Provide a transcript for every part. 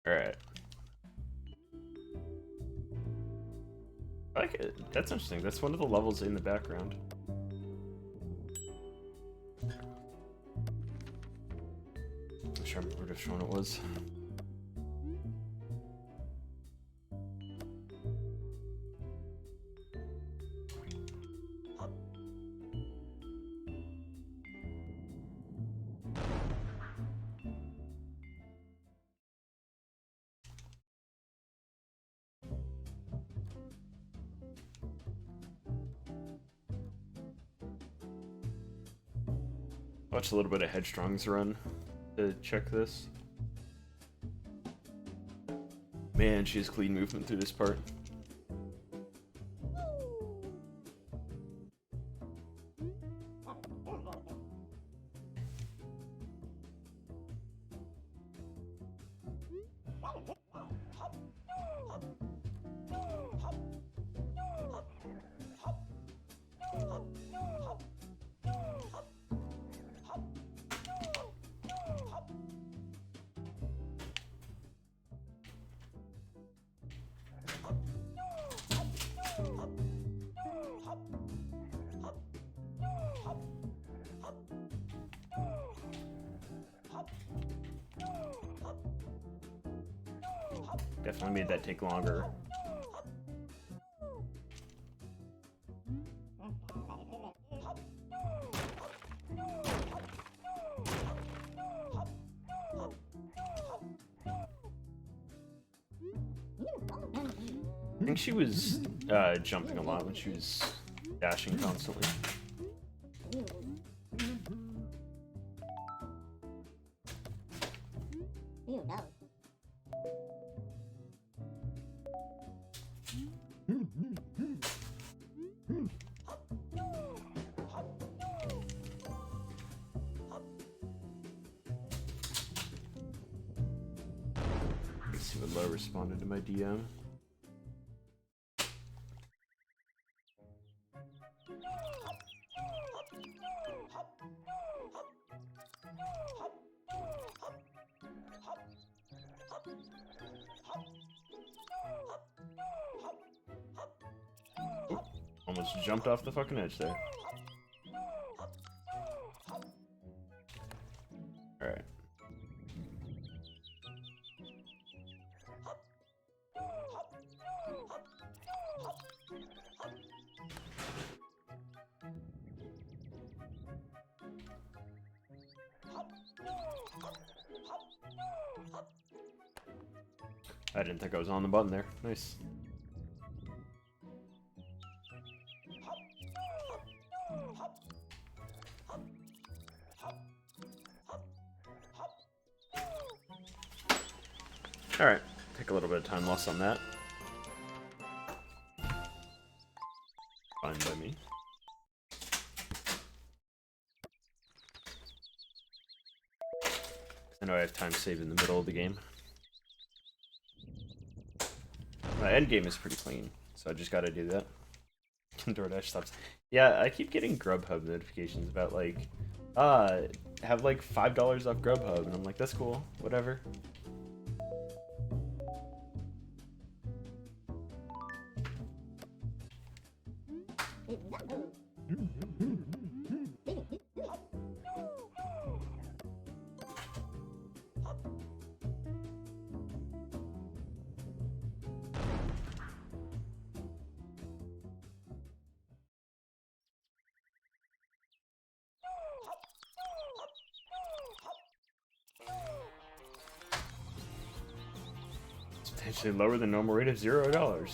Alright. I like it. That's interesting. That's one of the levels in the background. I'm sure I remember which one it was. Watch a little bit of Headstrong's run to check this. Man, she has clean movement through this part. Definitely made that take longer. I think she was jumping a lot when she was dashing constantly. Let's see what Low responded to my DM. Oop, almost jumped off the fucking edge there. Alright. I didn't think I was on the button there. Nice. Alright, take a little bit of time loss on that. Fine by me. I know I have time saved in the middle of the game. My end game is pretty clean, so I just gotta do that. DoorDash stops. Yeah, I keep getting Grubhub notifications about like, have like $5 off Grubhub, and I'm like, that's cool, whatever. Substantially lower than normal rate of $0.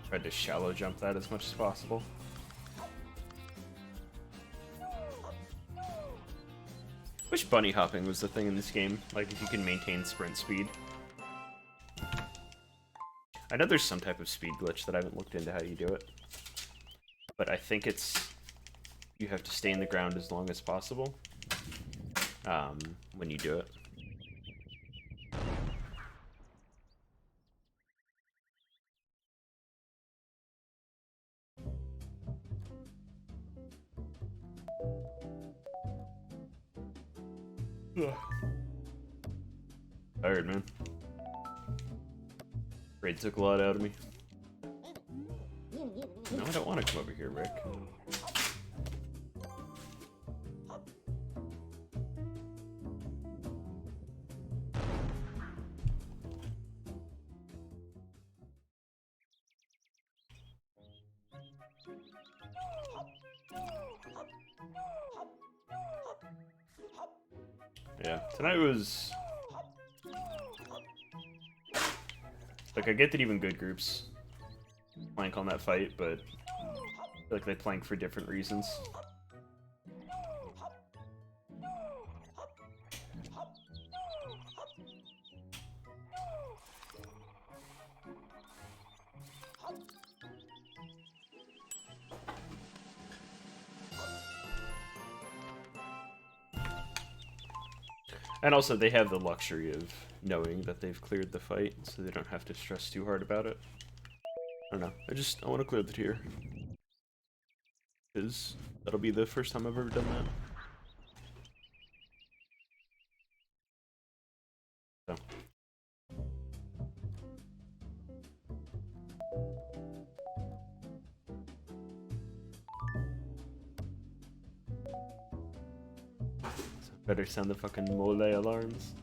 Tried to shallow jump that as much as possible. Wish bunny hopping was the thing in this game, like if you can maintain sprint speed. I know there's some type of speed glitch that I haven't looked into how you do it. but I think it's you have to stay in the ground as long as possible when you do it. Tired, man. Raid took a lot out of me. No, I don't want to come over here, Rick. Yeah, tonight was... Like, I get that even good groups plank on that fight, but I feel like they plank for different reasons. And also, they have the luxury of knowing that they've cleared the fight, so they don't have to stress too hard about it. I don't know. I want to clear the tier. Because that'll be the first time I've ever done that. So. Better sound the fucking mole alarms.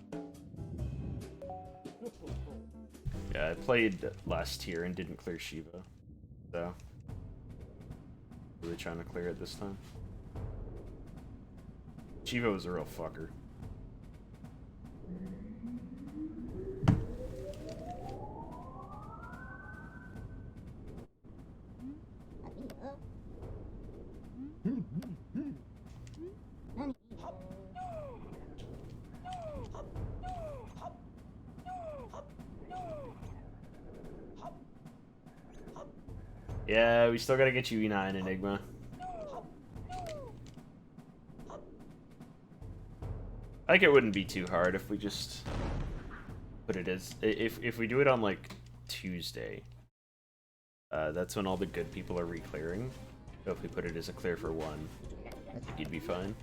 Yeah, I played last tier and didn't clear Shiva, so really trying to clear it this time. Shiva was a real fucker. Yeah, we still gotta get you E9 Enigma. I think it wouldn't be too hard if we just put it as if we do it on like Tuesday. That's when all the good people are re-clearing. So if we put it as a clear for 1, you'd be fine.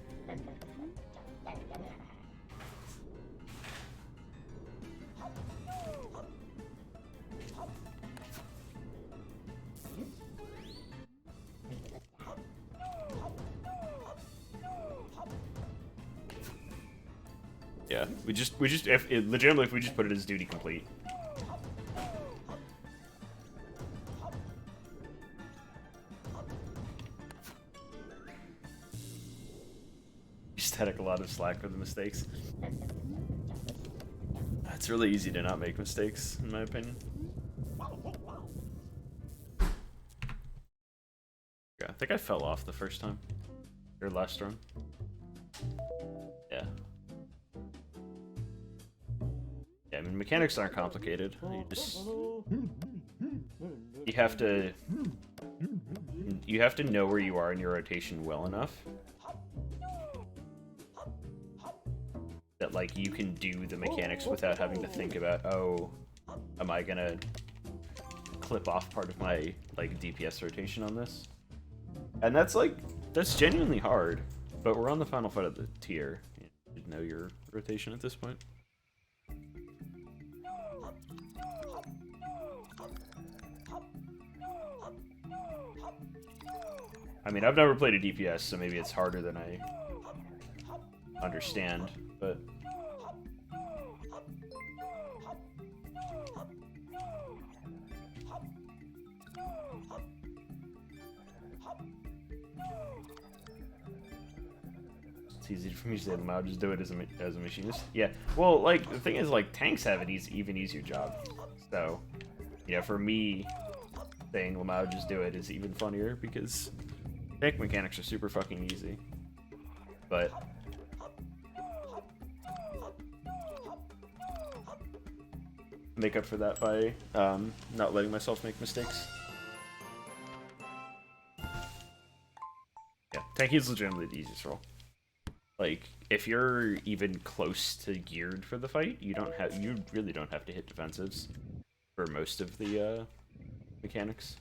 Yeah, legitimately, if we just put it as duty complete. Static a lot of slack for the mistakes. It's really easy to not make mistakes, in my opinion. Yeah, I think I fell off the first time. Or last run. Yeah. Yeah, I mean, mechanics aren't complicated. You have to know where you are in your rotation well enough that, like, you can do the mechanics without having to think about, oh, am I gonna clip off part of my, like, DPS rotation on this? And that's genuinely hard, but we're on the final fight of the tier. You should know your rotation at this point. I mean, I've never played a DPS, so maybe it's harder than I understand, but... It's easy for me to say, I'll just do it as a machinist. Yeah, well, like, the thing is, like, tanks have an even easier job. So, yeah, for me, saying Lamau just do it is even funnier, because tank mechanics are super fucking easy. But make up for that by not letting myself make mistakes. Tanky is legitimately the easiest role. Like, if you're even close to geared for the fight, you really don't have to hit defensives for most of the mechanics.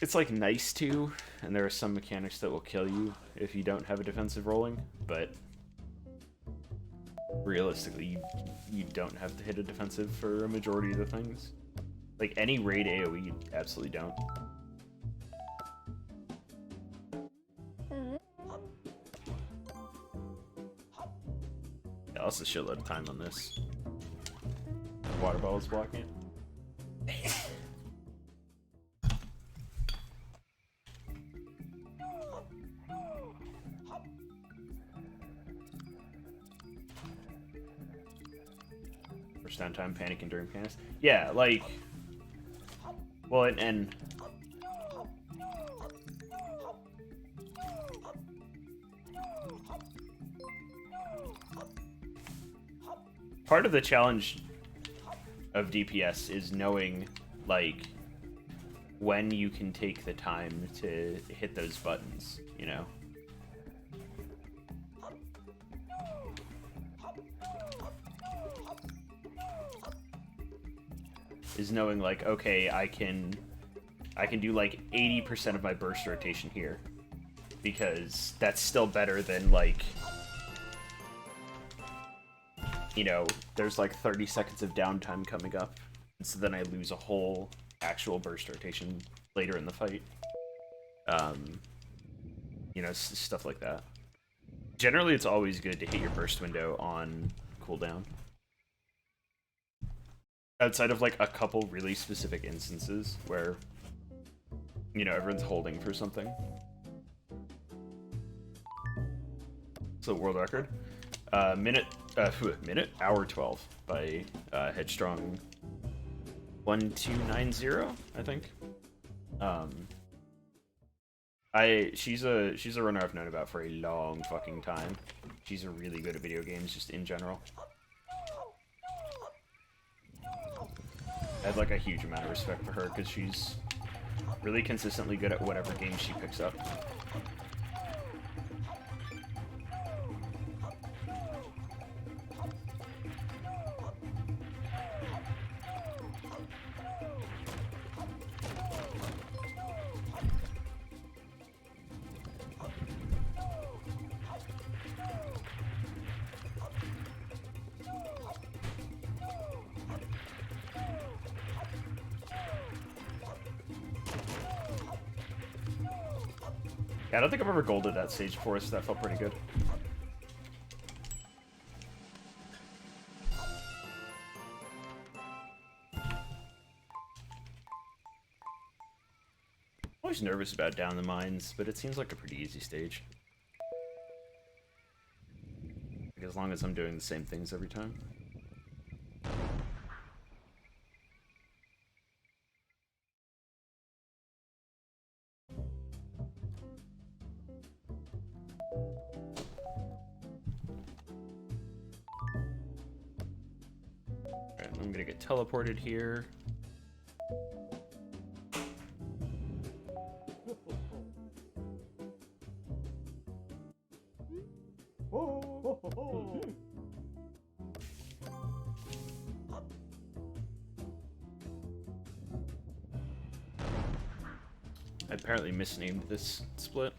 It's like nice to, and there are some mechanics that will kill you if you don't have a defensive rolling, but realistically, you don't have to hit a defensive for a majority of the things. Like, any raid AoE, you absolutely don't. Yeah, also a shitload of time on this. Water bottle's blocking it. First downtime, panicking during panics. Yeah, like... Well, and part of the challenge of DPS is knowing, like, when you can take the time to hit those buttons, you know? Is knowing, like, okay, I can do like 80% of my burst rotation here, because that's still better than, like, you know, there's like 30 seconds of downtime coming up, and so then I lose a whole actual burst rotation later in the fight. You know, stuff like that. Generally, it's always good to hit your burst window on cooldown. Outside of, like, a couple really specific instances where, you know, everyone's holding for something. So, world record. Hour 12 by Headstrong 1290, I think. She's a runner I've known about for a long fucking time. She's really good at video games, just in general. I have, like, a huge amount of respect for her, because she's really consistently good at whatever game she picks up. Yeah, I don't think I've ever golded that stage before, so that felt pretty good. I'm always nervous about Down the Mines, but it seems like a pretty easy stage. Like, as long as I'm doing the same things every time. Alright, I'm gonna get teleported here. I apparently misnamed this split.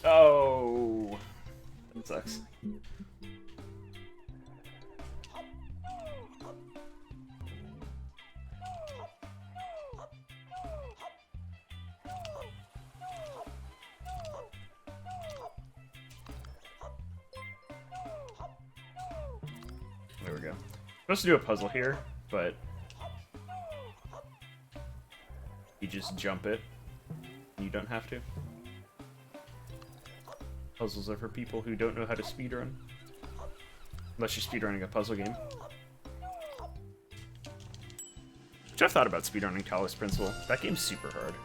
Oh, that sucks. There we go. Supposed to do a puzzle here, but you just jump it. You don't have to. Puzzles are for people who don't know how to speedrun. Unless you're speedrunning a puzzle game. Which I've thought about speedrunning Talos Principle. That game's super hard.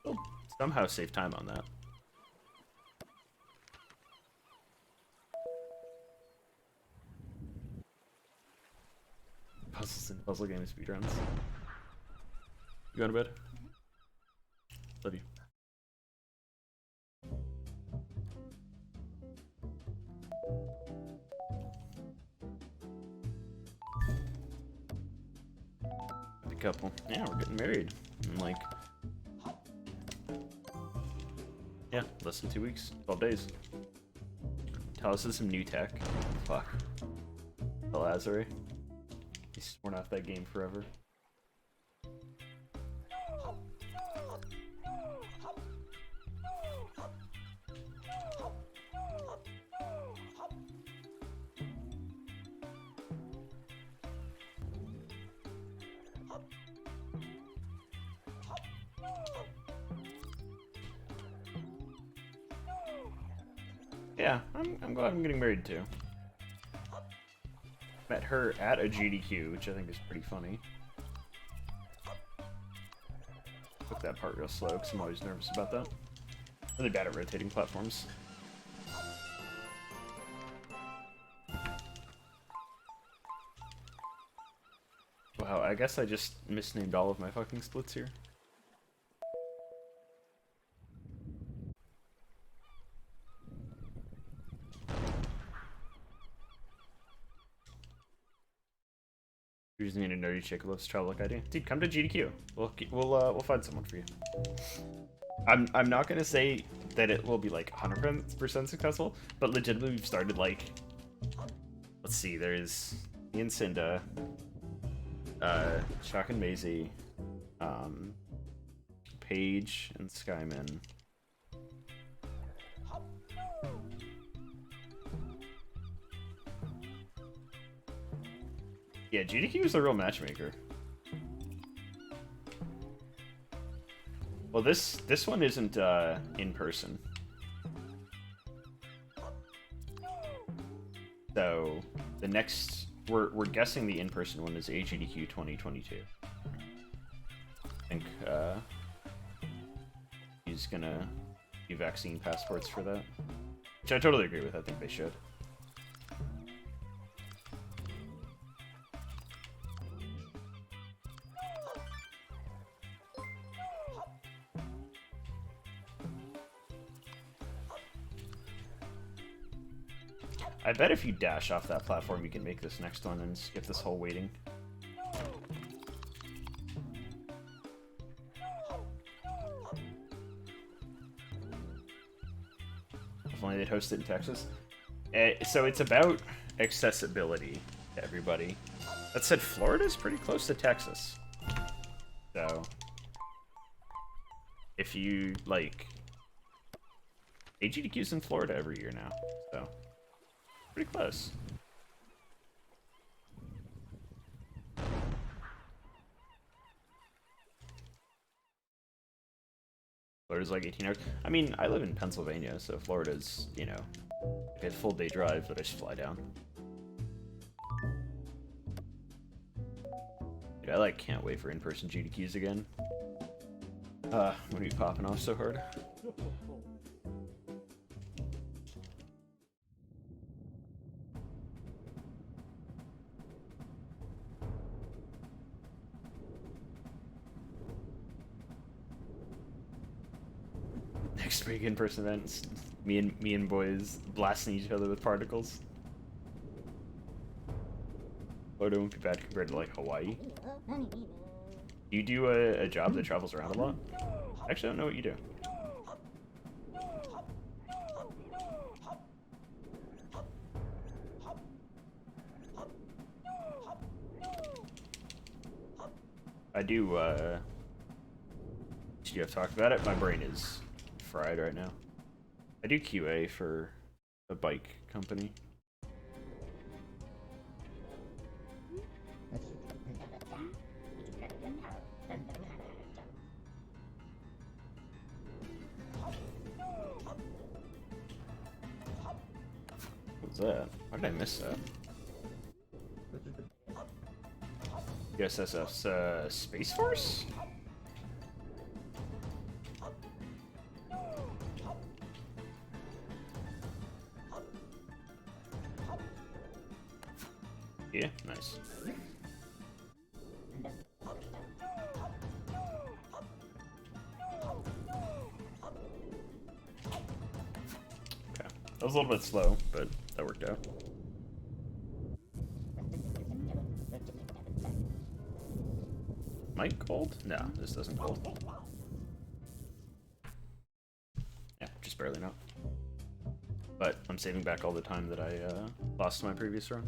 We'll somehow save time on that. Puzzles and puzzle game speedruns. You going to bed? Love you. A couple. Yeah, we're getting married in like, yeah, less than 2 weeks, 12 days. Tell us some new tech. Fuck. The Lazare. He's sworn off that game forever. Yeah, I'm glad I'm getting married too. Met her at a GDQ, which I think is pretty funny. Took that part real slow because I'm always nervous about that. Really bad at rotating platforms. Wow, I guess I just misnamed all of my fucking splits here. You're using a nerdy chick who loves travel like I do. Dude, come to GDQ. We'll find someone for you. I'm not gonna say that it will be like 100% successful, but legitimately we've started like, let's see, there's me and Cinda, Shock and Maisie, Paige and Skyman. Yeah, GDQ is the real matchmaker. Well, this one isn't in person. So the next we're guessing the in-person one is AGDQ 2022. I think he's gonna do vaccine passports for that, which I totally agree with. I think they should. I bet if you dash off that platform, you can make this next one and skip this whole waiting. If only they'd host it in Texas. So it's about accessibility to everybody. That said, Florida's pretty close to Texas. So if you, like, AGDQ's in Florida every year now, so pretty close. Florida's like 18 hours. I mean, I live in Pennsylvania, so Florida's, you know, like a full day drive, but I just fly down. Dude, I like can't wait for in-person GDQs again. When are you popping off so hard? Next week in-person events, me and boys blasting each other with particles. Florida won't be bad compared to like Hawaii. You do a job that travels around a lot? I actually don't know what you do. I do, should you have talked about it? My brain is fried right now. I do QA for a bike company. What was that? Why did I miss that? USSF's Space Force? Yeah, nice. Okay. That was a little bit slow, but that worked out. Might gold? No, this doesn't gold. Yeah, just barely not. But I'm saving back all the time that I lost my previous run.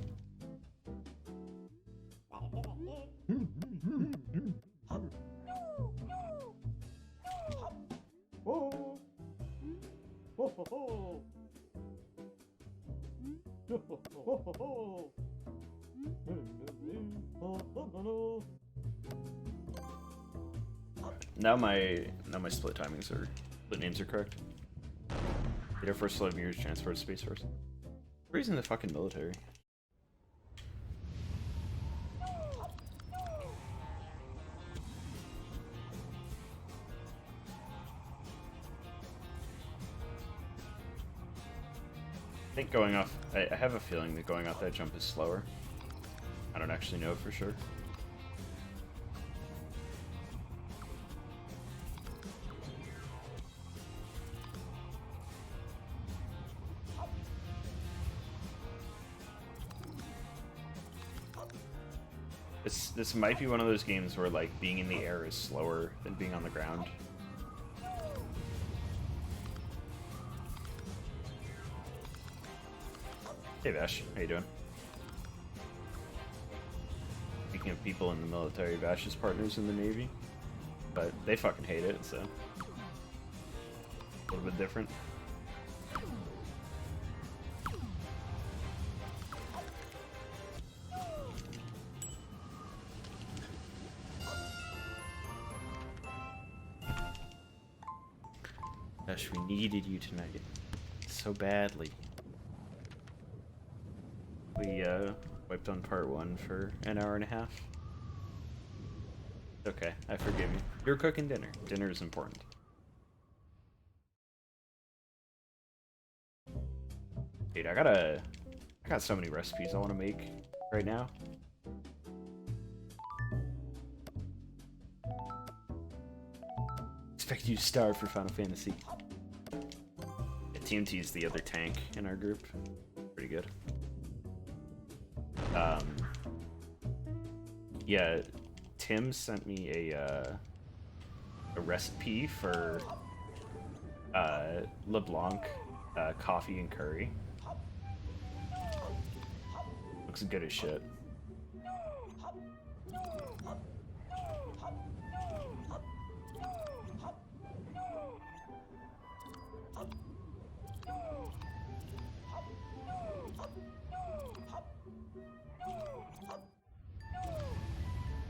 Now my split timings are split names are correct. Air Force 11 years, transport Space Force. Reason the fucking military. I think going off, I have a feeling that going off that jump is slower. I don't actually know for sure. This might be one of those games where like being in the air is slower than being on the ground. Hey Vash, how you doing? Speaking of people in the military, Vash's partners in the Navy, but they fucking hate it, so a little bit different. Gosh, we needed you tonight so badly. We wiped on part 1 for an hour and a half. Okay, I forgive you. You're cooking dinner. Dinner is important. Dude, I got so many recipes I want to make right now. Expect you to starve for Final Fantasy. Yeah, TMT is the other tank in our group. Pretty good. Yeah, Tim sent me a recipe for LeBlanc coffee and curry. Looks good as shit.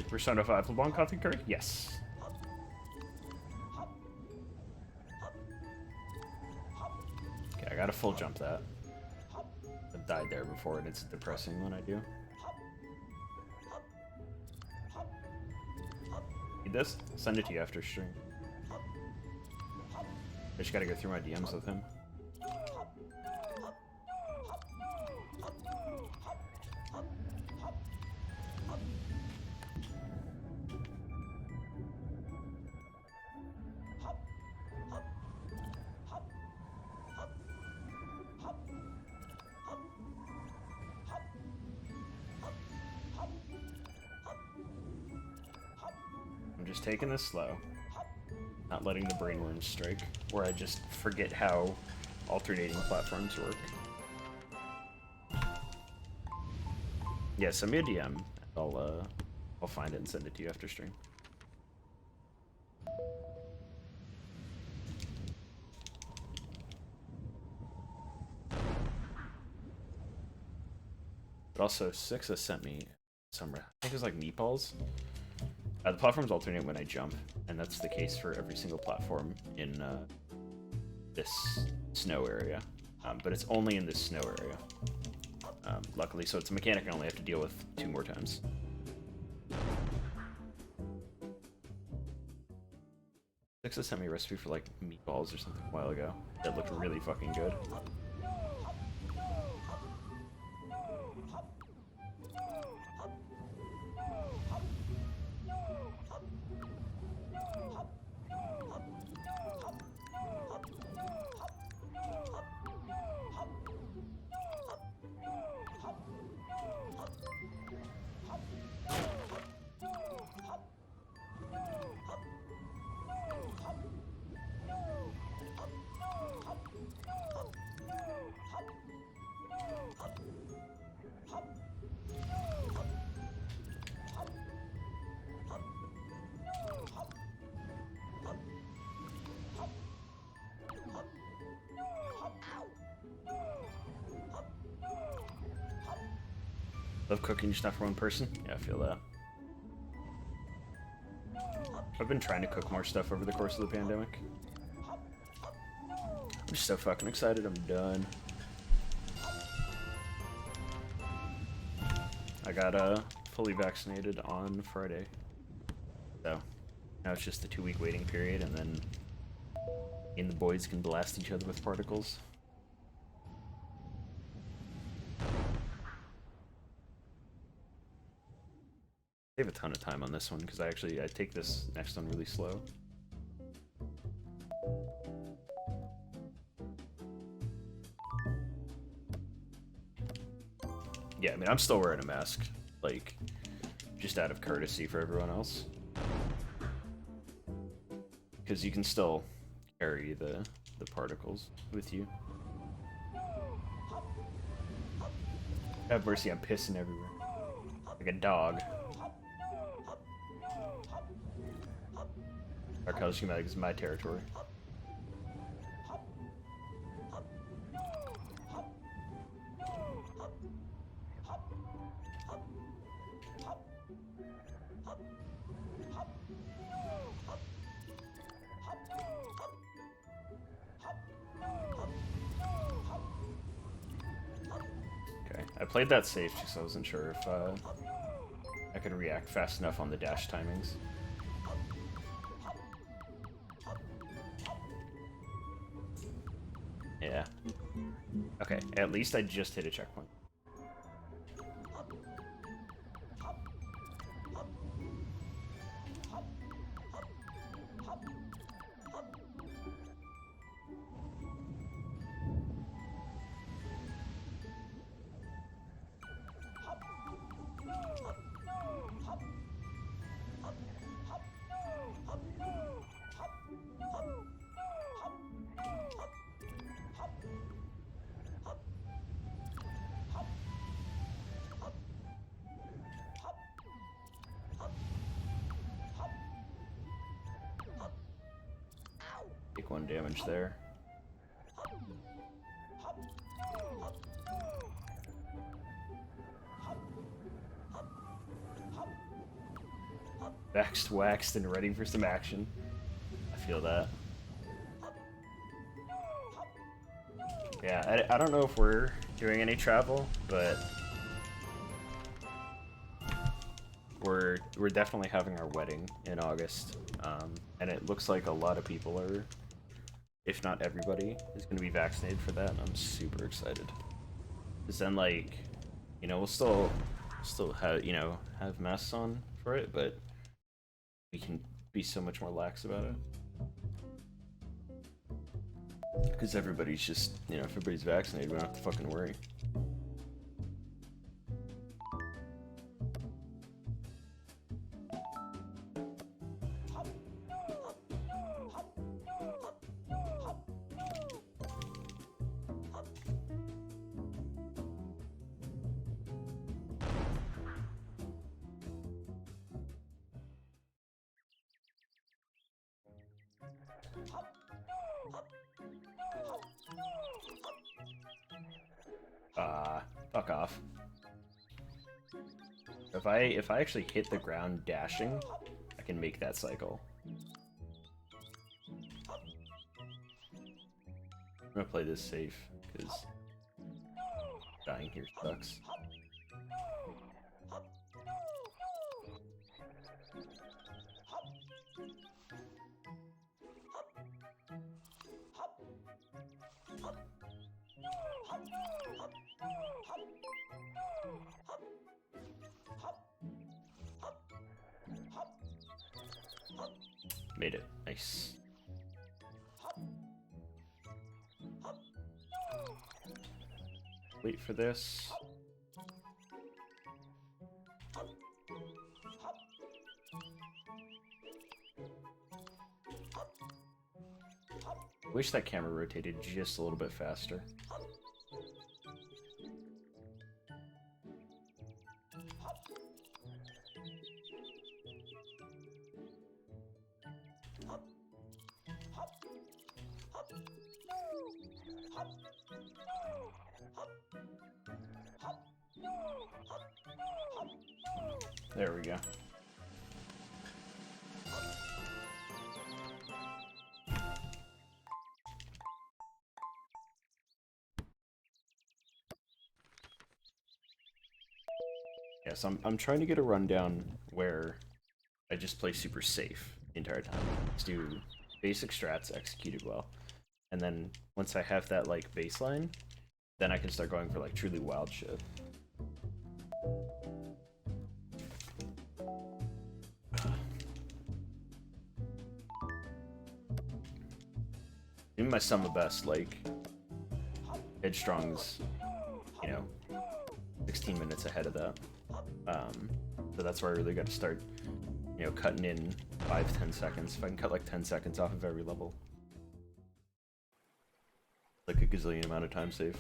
Persona 5 LeBlanc coffee curry? Yes. Okay, I gotta full jump that. I've died there before and it's depressing when I do. Need this? Send it to you after stream. I just gotta go through my DMs with him. Just taking this slow, not letting the brainworms strike, where I just forget how alternating platforms work. Yeah, send me a DM. I'll find it and send it to you after stream. But also, Sixa sent me some, I think it was like meatballs. The platforms alternate when I jump, and that's the case for every single platform in this snow area. But it's only in this snow area. Luckily, so it's a mechanic I only have to deal with 2 more times. Alexa sent me a recipe for like meatballs or something a while ago that looked really fucking good. Love cooking just not for one person? Yeah, I feel that. I've been trying to cook more stuff over the course of the pandemic. I'm just so fucking excited I'm done. I got fully vaccinated on Friday. So now it's just a 2-week waiting period, and then me and the boys can blast each other with particles. I have a ton of time on this one because I take this next one really slow. Yeah, I mean, I'm still wearing a mask, like, just out of courtesy for everyone else. Because you can still carry the particles with you. Have mercy, I'm pissing everywhere. Like a dog. Our color schematic is my territory. Okay, I played that safe because I wasn't sure if I could react fast enough on the dash timings. Yeah. Okay, at least I just hit a checkpoint. Take 1 damage there. Waxed, waxed, and ready for some action. I feel that. Yeah, I don't know if we're doing any travel, but we're definitely having our wedding in August, and it looks like a lot of people are, if not everybody, is going to be vaccinated for that. And I'm super excited. Because then, like, you know, we'll still have, you know, have masks on for it, but we can be so much more lax about it. Because everybody's just, you know, if everybody's vaccinated, we don't have to fucking worry. Fuck off. If I actually hit the ground dashing, I can make that cycle. I'm gonna play this safe, because dying here sucks. Made it. Nice. Wait for this. Wish that camera rotated just a little bit faster. There we go. Yes, I'm trying to get a rundown where I just play super safe the entire time. Just do basic strats executed well. And then once I have that like baseline, then I can start going for like truly wild shit. Even my sum of best, like Headstrong's, you know, 16 minutes ahead of that. So that's where I really got to start, you know, cutting in 5-10 seconds. If I can cut like 10 seconds off of every level, like a gazillion amount of time save.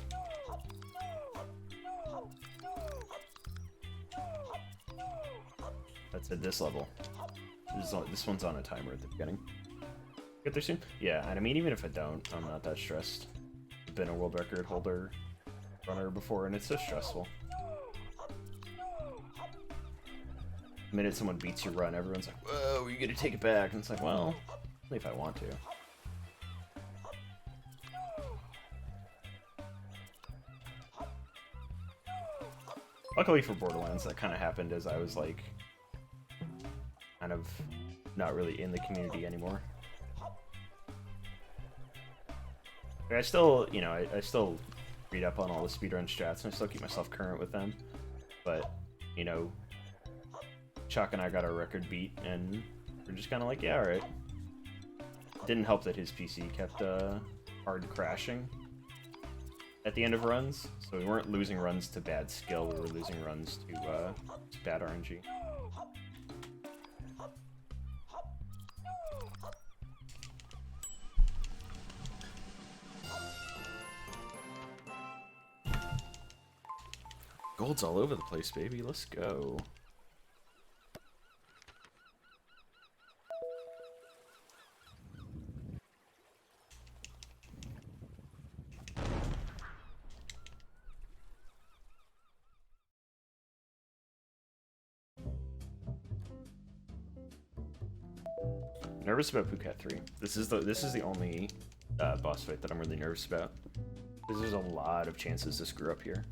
That's at this level. This one's on a timer at the beginning. Get there soon? Yeah, and I mean, even if I don't, I'm not that stressed. I've been a world record holder runner before, and it's so stressful. The minute someone beats your run, everyone's like, whoa, you gotta take it back. And it's like, well, only if I want to. Luckily for Borderlands, that kind of happened as I was like, kind of not really in the community anymore. I still, you know, I still read up on all the speedrun strats, and I still keep myself current with them. But, you know, Chuck and I got our record beat, and we're just kind of like, yeah, alright. It didn't help that his PC kept hard crashing at the end of runs, so we weren't losing runs to bad skill, we were losing runs to bad RNG. Gold's all over the place, baby. Let's go. Nervous about Phuket 3. This is the only boss fight that I'm really nervous about. Because there's a lot of chances to screw up here.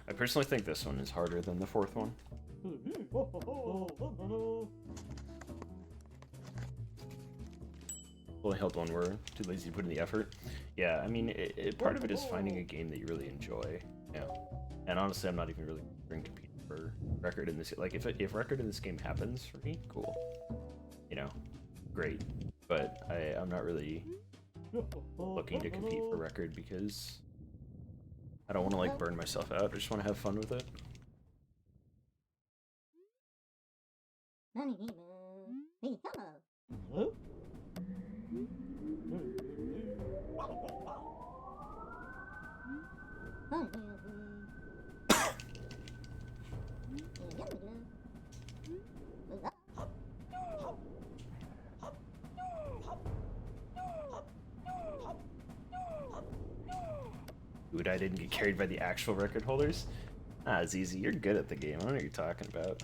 I personally think this one is harder than the fourth one. Only help when we're too lazy to put in the effort. Yeah, I mean, part of it is finding a game that you really enjoy. Yeah, and honestly, I'm not even really competing for record in this. Like, if record in this game happens for me, cool. You know, great. But I'm not really looking to compete for record because I don't want to like burn myself out. I just want to have fun with it. Dude, I didn't get carried by the actual record holders. Ah, it's easy. You're good at the game. I don't know what you're talking about.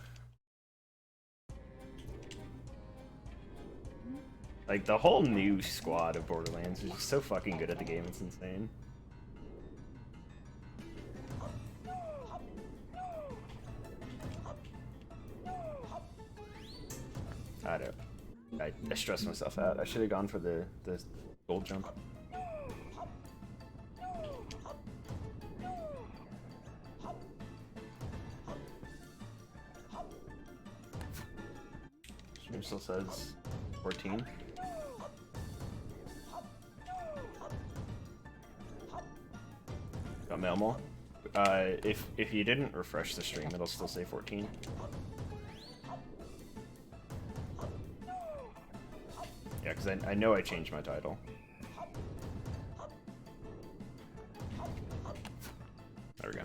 Like, the whole new squad of Borderlands is just so fucking good at the game, it's insane. I don't. I stressed myself out. I should have gone for the gold jump. stream still says 14. Got Melmo. If you didn't refresh the stream, it'll still say 14. Yeah, because I know I changed my title. There we go.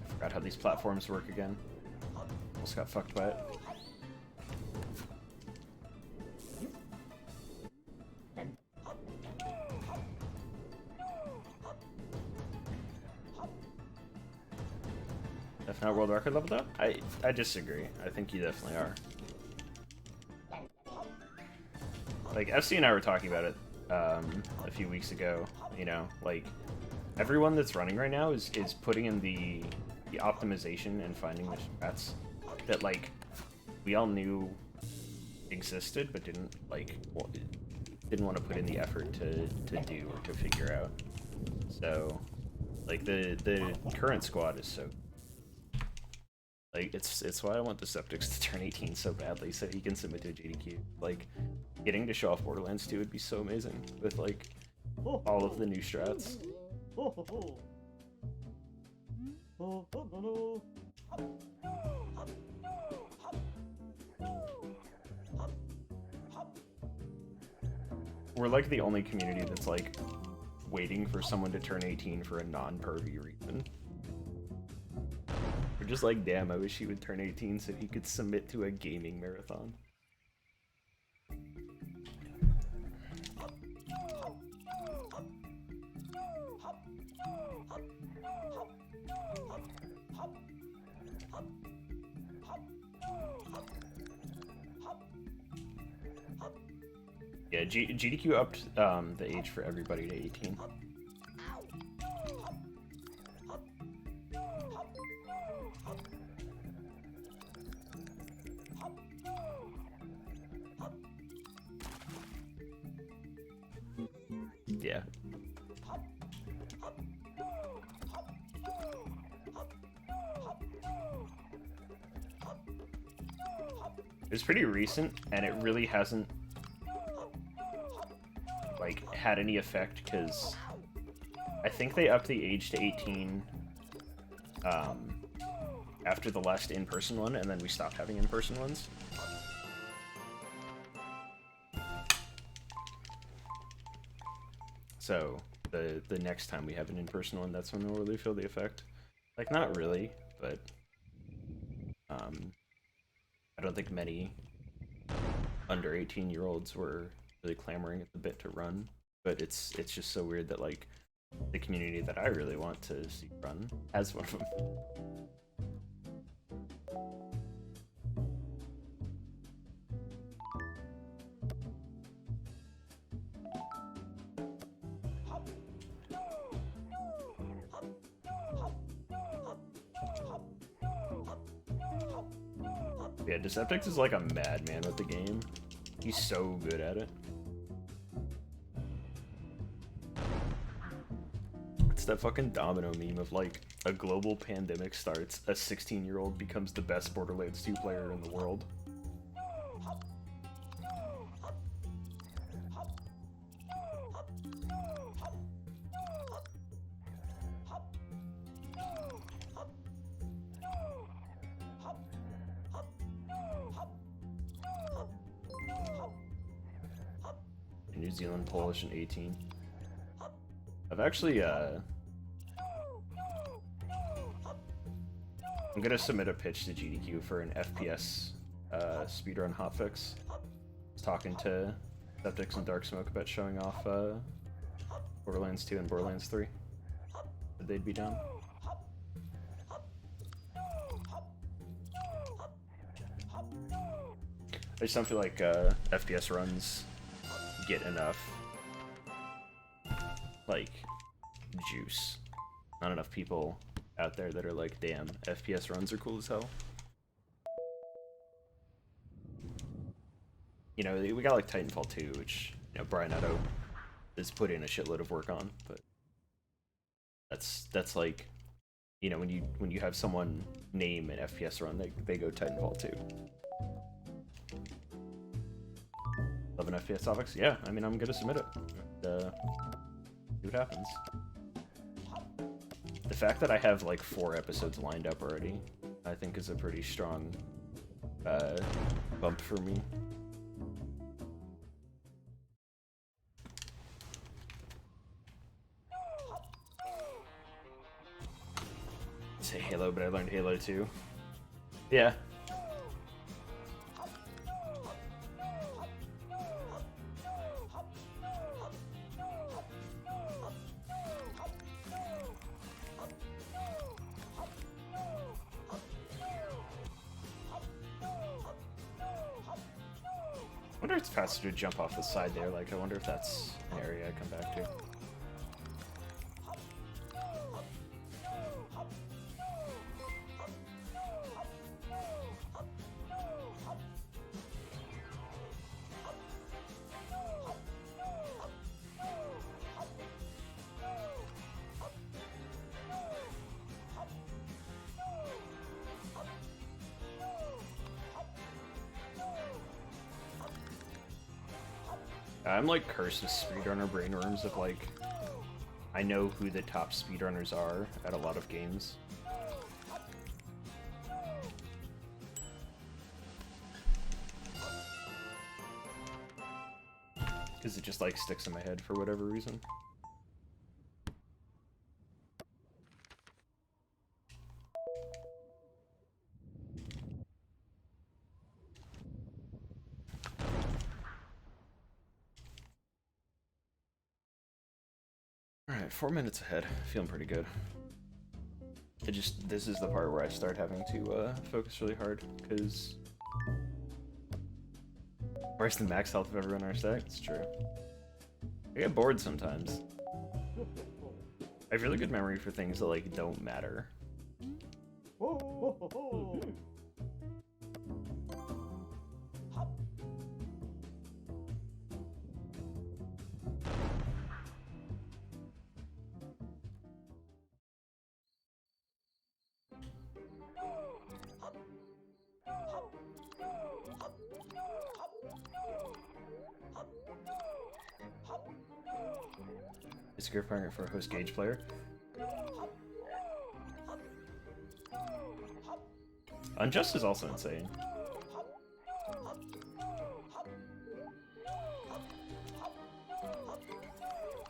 I forgot how these platforms work again. Almost got fucked by it. If not world record level though? I disagree. I think you definitely are. Like, FC and I were talking about it a few weeks ago, you know, like, everyone that's running right now is putting in the optimization and finding the strats that, like, we all knew existed, but didn't, like, didn't want to put in the effort to do or to figure out. So, like, the current squad is so... Like, it's why I want Deceptix to turn 18 so badly, so he can submit to a GDQ. Like, getting to show off Borderlands 2 would be so amazing, with, like, all of the new strats. We're, like, the only community that's, like, waiting for someone to turn 18 for a non-pervy reason. We're just like, damn, I wish he would turn 18 so he could submit to a gaming marathon. Yeah, GDQ upped the age for everybody to 18. Yeah. It's pretty recent, and it really hasn't, like, had any effect, because I think they upped the age to 18 after the last in-person one, and then we stopped having in-person ones. So, the next time we have an in-person one, that's when we'll really feel the effect. Like, not really, but I don't think many under 18-year-olds were really clamoring at the bit to run, but it's just so weird that, like, the community that I really want to see run has one of them. Yeah, Deceptix is like a madman with the game. He's so good at it. It's that fucking domino meme of, like, a global pandemic starts, a 16-year-old becomes the best Borderlands 2 player in the world. New Zealand, Polish, and 18. I've actually, I'm gonna submit a pitch to GDQ for an FPS speedrun hotfix. I was talking to Septix and Dark Smoke about showing off Borderlands 2 and Borderlands 3. That they'd be down. I just don't feel like FPS runs get enough, like, juice. Not enough people out there that are like, damn, FPS runs are cool as hell. you know, we got like Titanfall 2, which, you know, Brian Edo has put in a shitload of work on, but that's like, you know, when you have someone name an FPS run, they go Titanfall 2. 11 FPS topics? Yeah, I mean, I'm gonna submit it. See what happens. The fact that I have like 4 episodes lined up already, I think is a pretty strong bump for me. Say Halo, but I learned Halo 2. Yeah. I wonder if it's faster to jump off the side there. Like, I wonder if that's an area I come back to. I'm like cursed with speedrunner brainworms of like, I know who the top speedrunners are at a lot of games. Because it just like sticks in my head for whatever reason. Alright, 4 minutes ahead. Feeling pretty good. This is the part where I start having to focus really hard, because where's the max health of everyone in our stack? It's true. I get bored sometimes. I have really good memory for things that like don't matter. Is a good partner for a host gauge player. Unjust is also insane.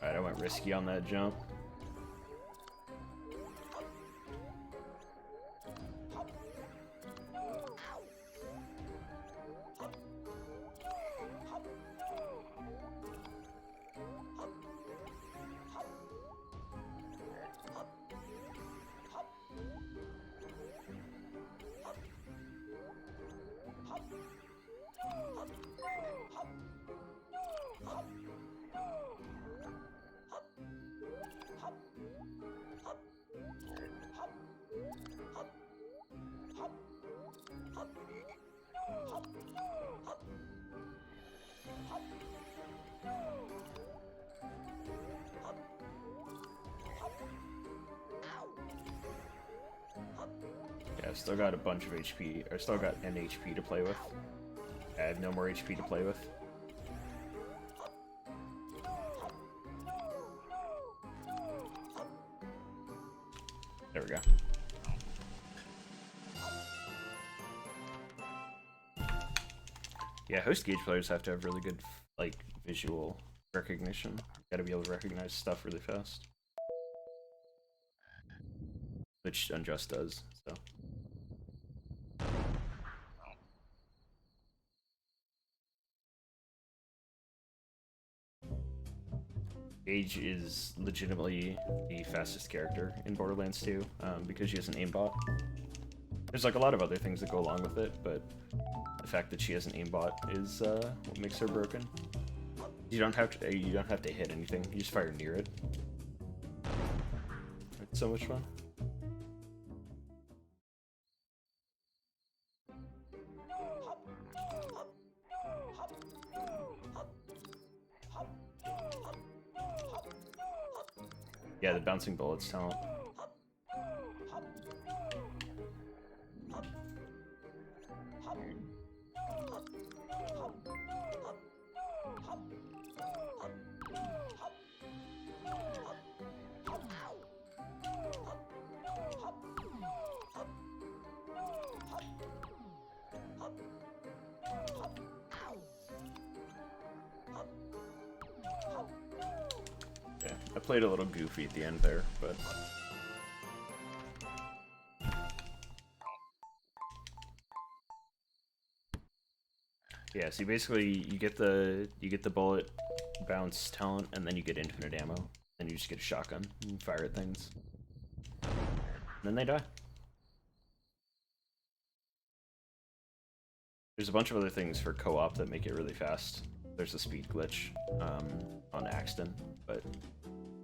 Alright, I went risky on that jump. Yeah, I've still got a bunch of HP. I still got an HP to play with. I have no more HP to play with. There we go. Yeah, host gauge players have to have really good, like, visual recognition. Gotta be able to recognize stuff really fast. Which Unjust does, so. Gage is legitimately the fastest character in Borderlands 2, because she has an aimbot. There's like a lot of other things that go along with it, but the fact that she has an aimbot is what makes her broken. You don't have to hit anything. You just fire near it. It's so much fun. Yeah, the bouncing bullets talent. Yeah, I played a little goofy at the end there, but yeah. So basically, you get the bullet bounce talent, and then you get infinite ammo. Then you just get a shotgun and fire at things, and then they die. There's a bunch of other things for co-op that make it really fast. There's a speed glitch on Axton, but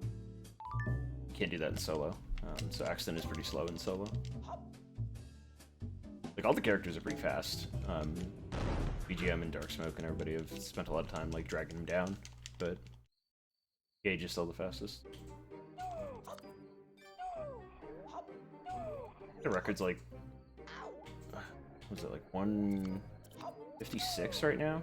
you can't do that in solo. So Axton is pretty slow in solo. Like, all the characters are pretty fast. BGM and Dark Smoke and everybody have spent a lot of time like dragging him down, but Gage is still the fastest. The record's like, was it like 156 right now?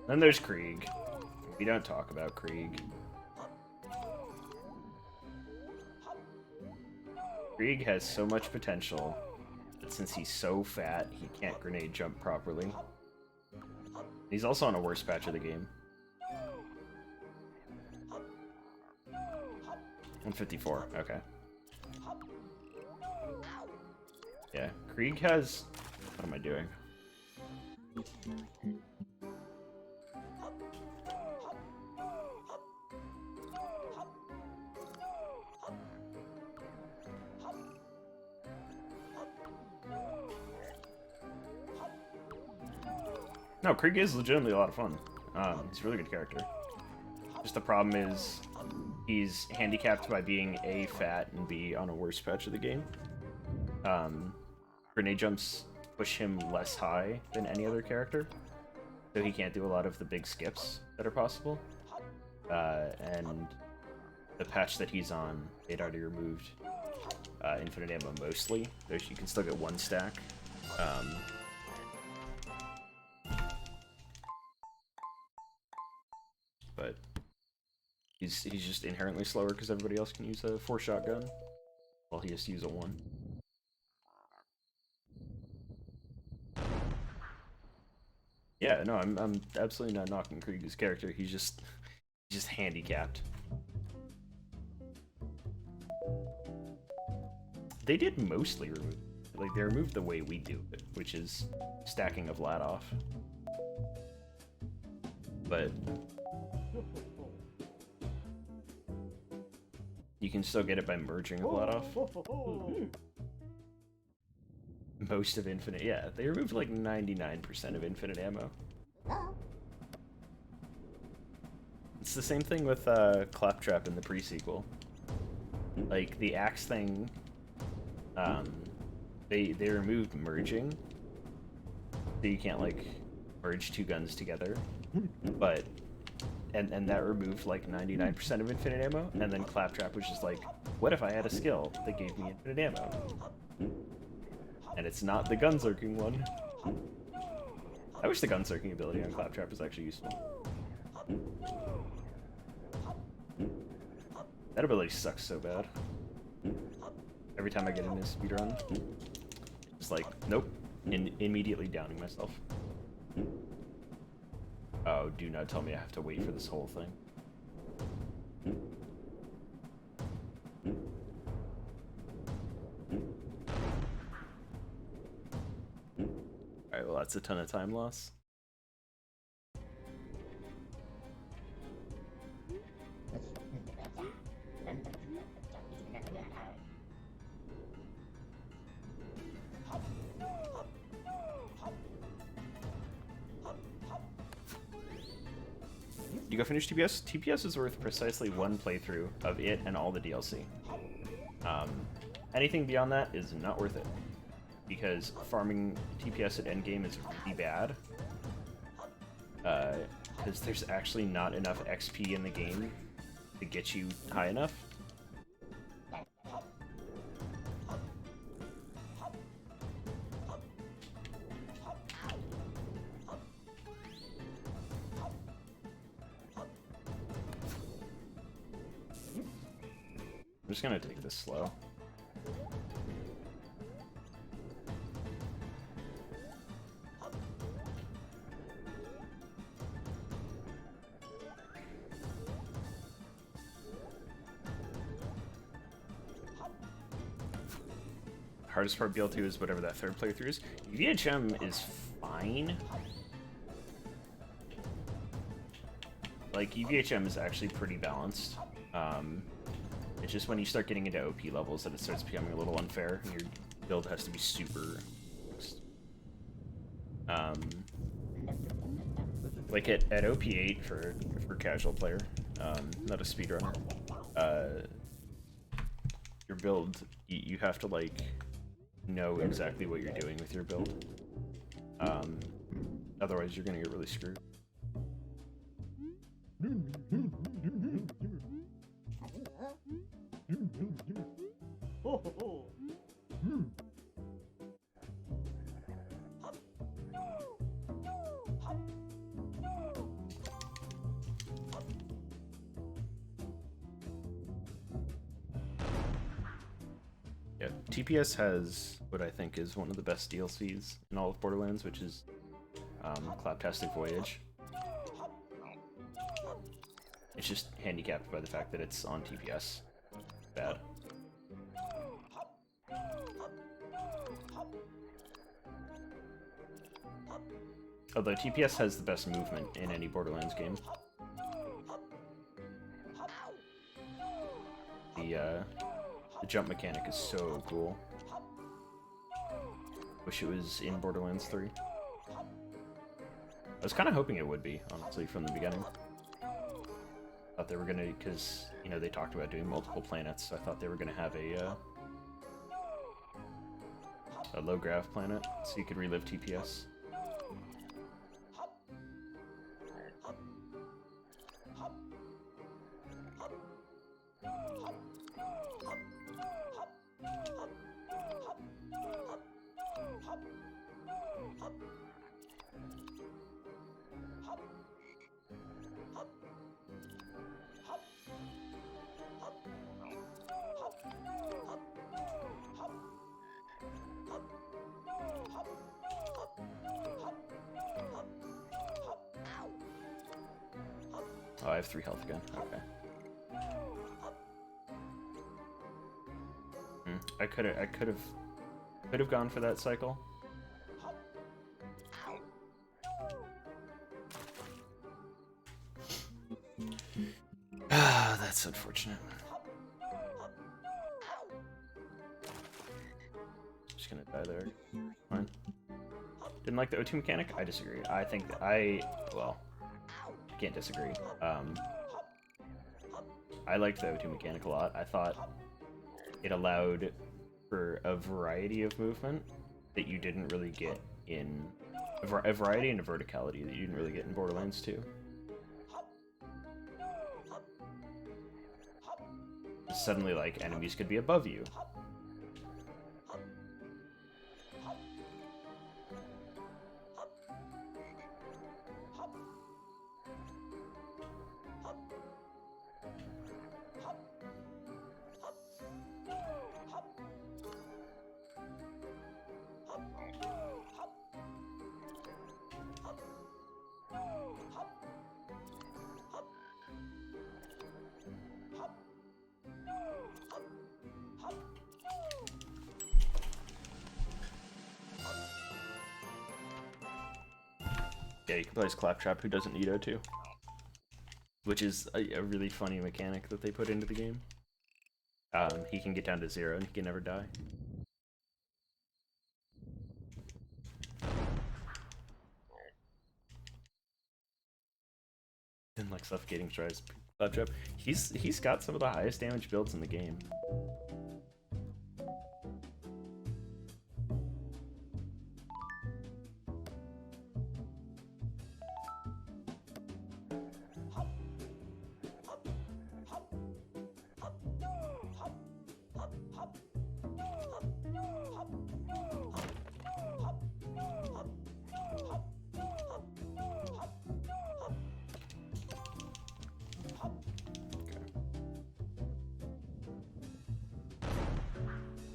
Then there's Krieg. We don't talk about Krieg. Krieg has so much potential, but since he's so fat, he can't grenade jump properly. He's also on a worse patch of the game. 154, okay. Yeah, Krieg has... What am I doing? No, Krieg is legitimately a lot of fun. He's a really good character. Just the problem is he's handicapped by being A, fat, and B, on a worse patch of the game. Grenade jumps push him less high than any other character, so he can't do a lot of the big skips that are possible. And the patch that he's on, they'd already removed infinite ammo mostly, though you can still get one stack. But he's just inherently slower because everybody else can use a 4-shot gun, while he has to use a 1. Yeah, no, I'm absolutely not knocking Krieg's character. He's just handicapped. They did mostly remove, like, they removed the way we do it, which is stacking a Vlad off. But you can still get it by merging a Vlad off. Most of infinite, yeah, they removed like 99% of infinite ammo. It's the same thing with Claptrap in the pre-sequel. Like, the axe thing, they removed merging, so you can't like merge 2 guns together, but and that removed like 99% of infinite ammo, and then Claptrap was just like, what if I had a skill that gave me infinite ammo? And it's not the gun-zerking one. I wish the gun-zerking ability on Claptrap was actually useful. That ability sucks so bad. Every time I get in this speedrun, it's like, nope, immediately downing myself. Oh, do not tell me I have to wait for this whole thing. Alright, well that's a ton of time loss. You go finish TPS? TPS is worth precisely one playthrough of it and all the DLC. Anything beyond that is not worth it, because farming TPS at endgame is really bad. Because there's actually not enough XP in the game to get you high enough. I'm just gonna take this slow. Hardest part BL2 is whatever that third playthrough is. VHM is fine. Like, EVHM is actually pretty balanced. It's just when you start getting into OP levels that it starts becoming a little unfair, and your build has to be super... like at OP8 for casual player, not a speedrunner, your build, you have to, like, know exactly what you're doing with your build. Otherwise you're gonna get really screwed. Yeah, TPS has what I think is one of the best DLCs in all of Borderlands, which is Claptastic Voyage. It's just handicapped by the fact that it's on TPS. Bad. Although TPS has the best movement in any Borderlands game. The jump mechanic is so cool. Wish it was in Borderlands 3. I was kind of hoping it would be, honestly, from the beginning. Thought they were gonna, because, you know, they talked about doing multiple planets, so I thought they were gonna have a low grav planet, so you could relive TPS. Oh, I have 3 health again. Okay. I could have gone for that cycle. Ah, that's unfortunate. Just gonna die there. Fine. Didn't like the O2 mechanic? I disagree. I think that well, can't disagree. I liked the O2 mechanic a lot. I thought it allowed for a variety of movement that you didn't really get in... a variety and a verticality that you didn't really get in Borderlands 2. Suddenly, like, enemies could be above you. Yeah, you can play as Claptrap, who doesn't need O2. Which is a really funny mechanic that they put into the game. He can get down to 0 and he can never die. Didn't like suffocating strikes. Claptrap. He's got some of the highest damage builds in the game.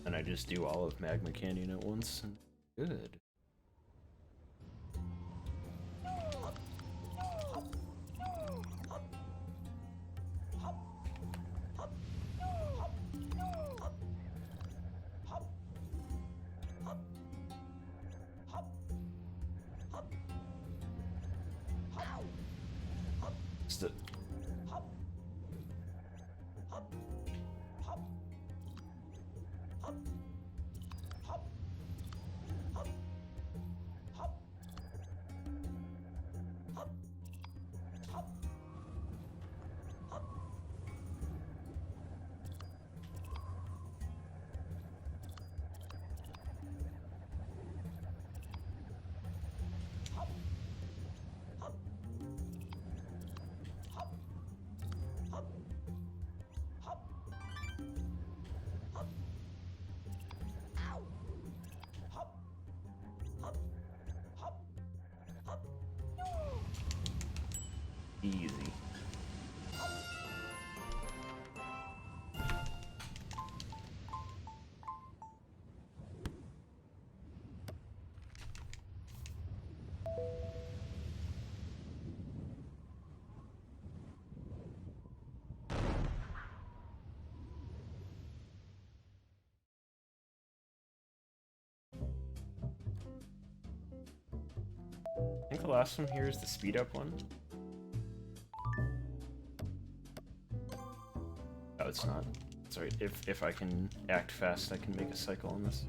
And I just do all of Magma Canyon at once. Good. Easy. I think the last one here is the speed up one. Oh, it's not. Sorry, if I can act fast, I can make a cycle on this.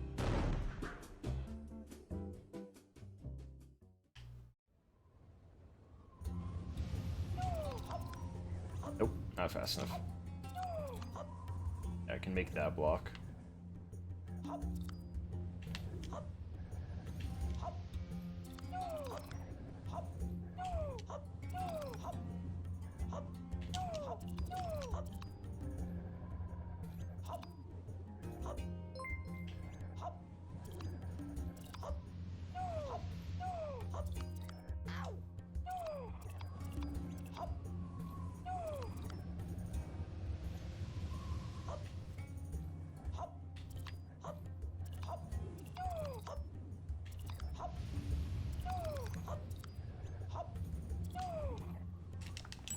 Nope, not fast enough. I can make that block.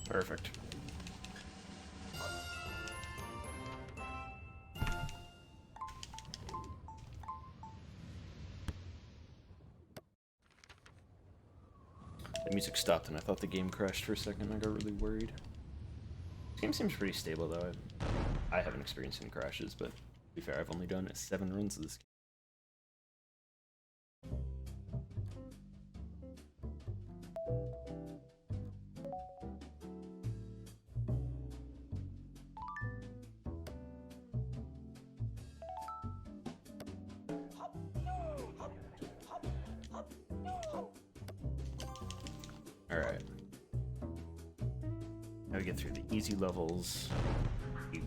Perfect. The music stopped and I thought the game crashed for a second. I got really worried. This game seems pretty stable though. I haven't experienced any crashes, but to be fair, I've only done 7 runs of this game. Alright. Now we get through the easy levels. A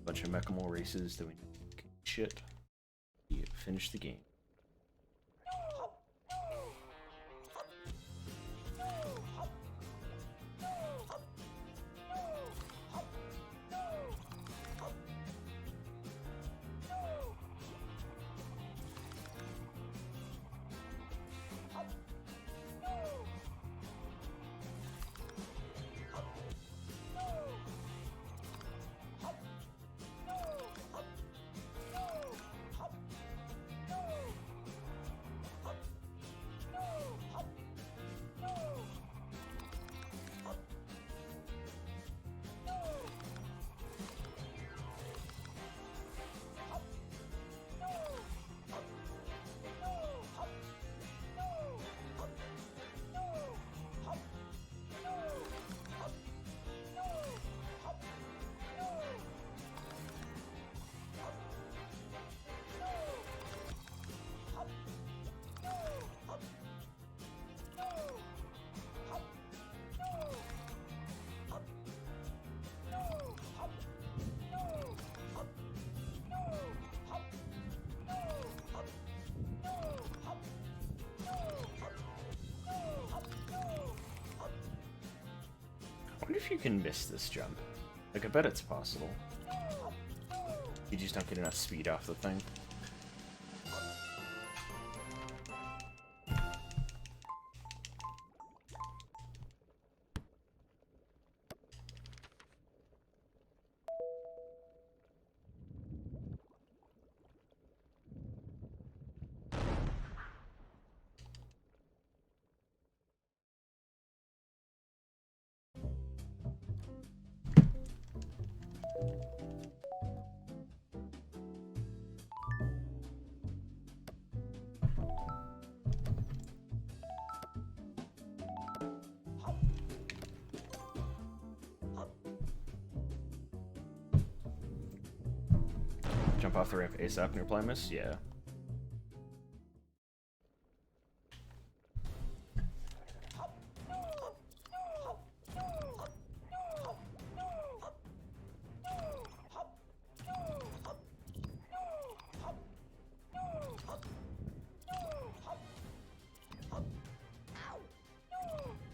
bunch of Mechamole races that we shit. We finish the game. if you can miss this jump. Like, I bet it's possible. You just don't get enough speed off the thing. Jump off the ramp ASAP near Primus? Yeah.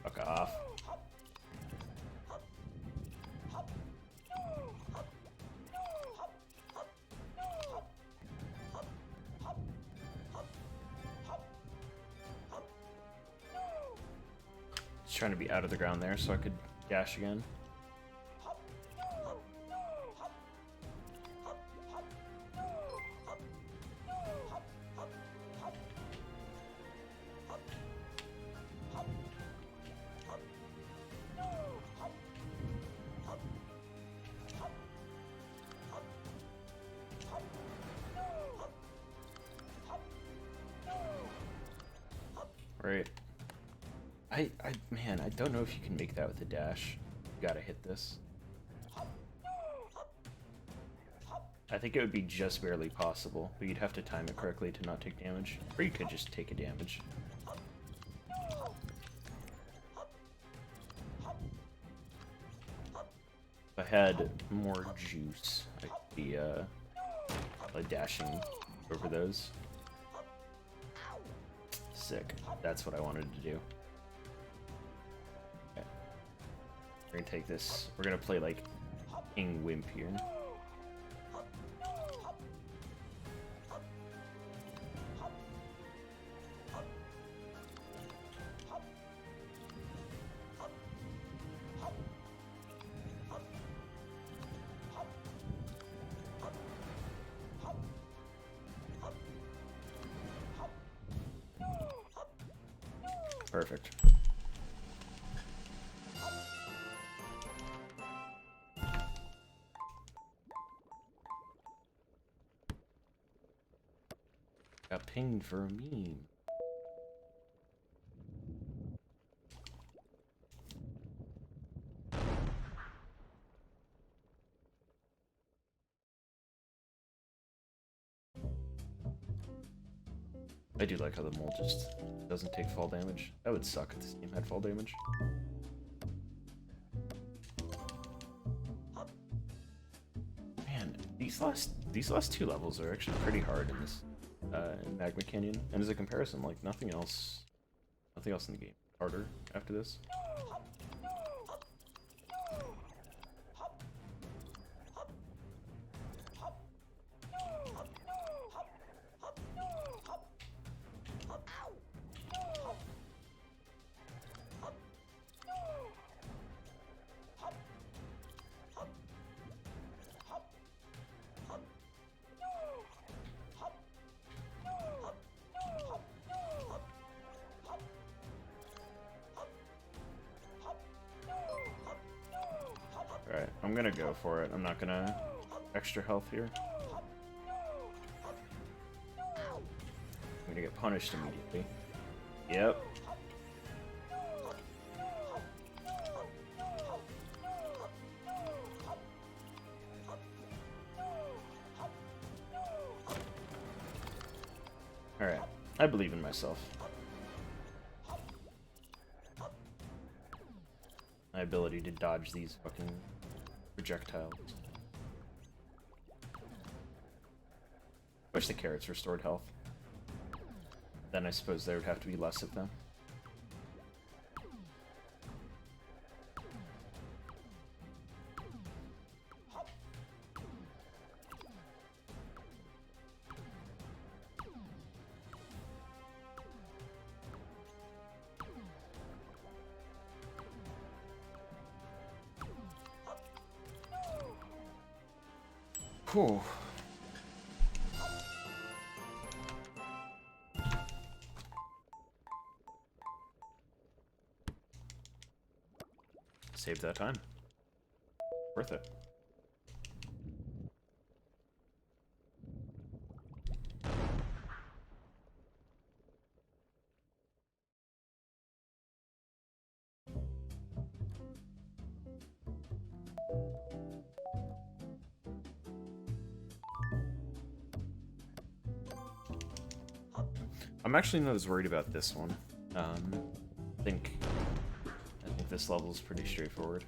Fuck off. Just trying to be out of the ground there so I could dash again. Right. Man, I don't know if you can make that with a dash. You gotta hit this. I think it would be just barely possible, but you'd have to time it correctly to not take damage. Or you could just take a damage. If I had more juice, I could be like dashing over those. Sick. That's what I wanted to do. Okay. We're gonna take this. We're gonna play like King Wimp here. Perfect. Got pinged for a meme. I do like how the mole just doesn't take fall damage. That would suck if this game had fall damage. Man, these last two levels are actually pretty hard in this in Magma Canyon. And as a comparison, like nothing else in the game is harder after this. Alright, I'm gonna go for it. I'm not gonna extra health here. I'm gonna get punished immediately. Yep. Alright, I believe in myself. My ability to dodge these fucking projectiles. Wish the carrots restored health. Then I suppose there would have to be less of them. Whew. Save that time. Worth it. I'm actually not as worried about this one. I think this level is pretty straightforward.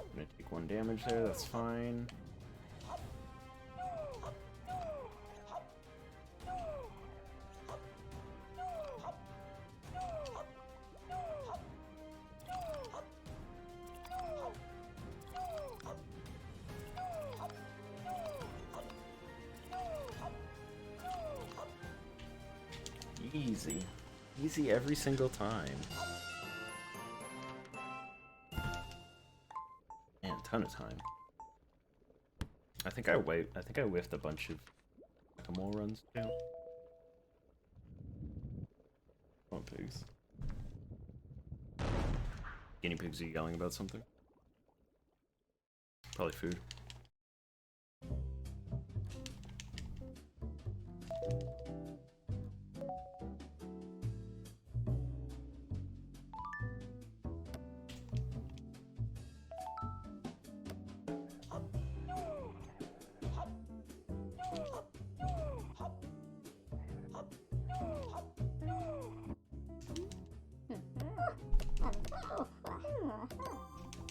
I'm gonna take 1 damage there, that's fine. Easy. Easy every single time. Man, ton of time. I think I whiffed a bunch of whack-a-mole runs too. Oh, pigs. Guinea pigs are yelling about something. Probably food.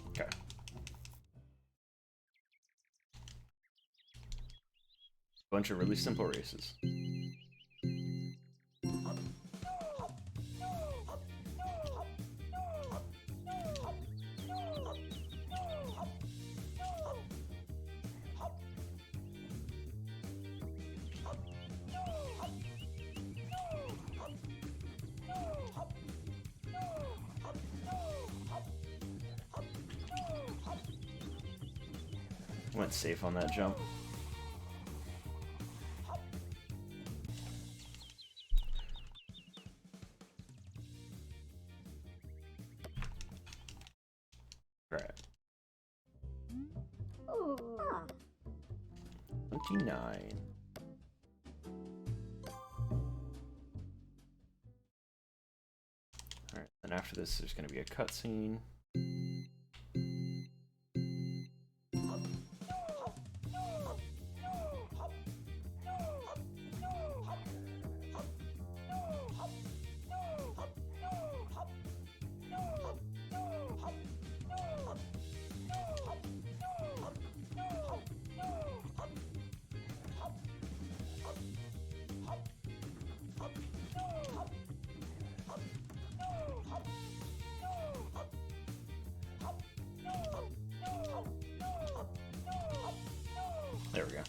Okay. Bunch of really simple races. Went safe on that jump. Right. 29. Alright, and after this there's gonna be a cutscene. There we go.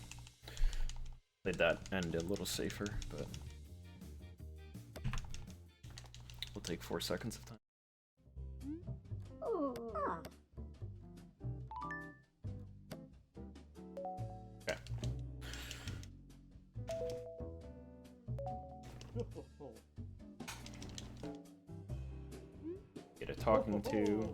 Played that end a little safer, but we'll take 4 seconds of time. Okay. Get a talking to.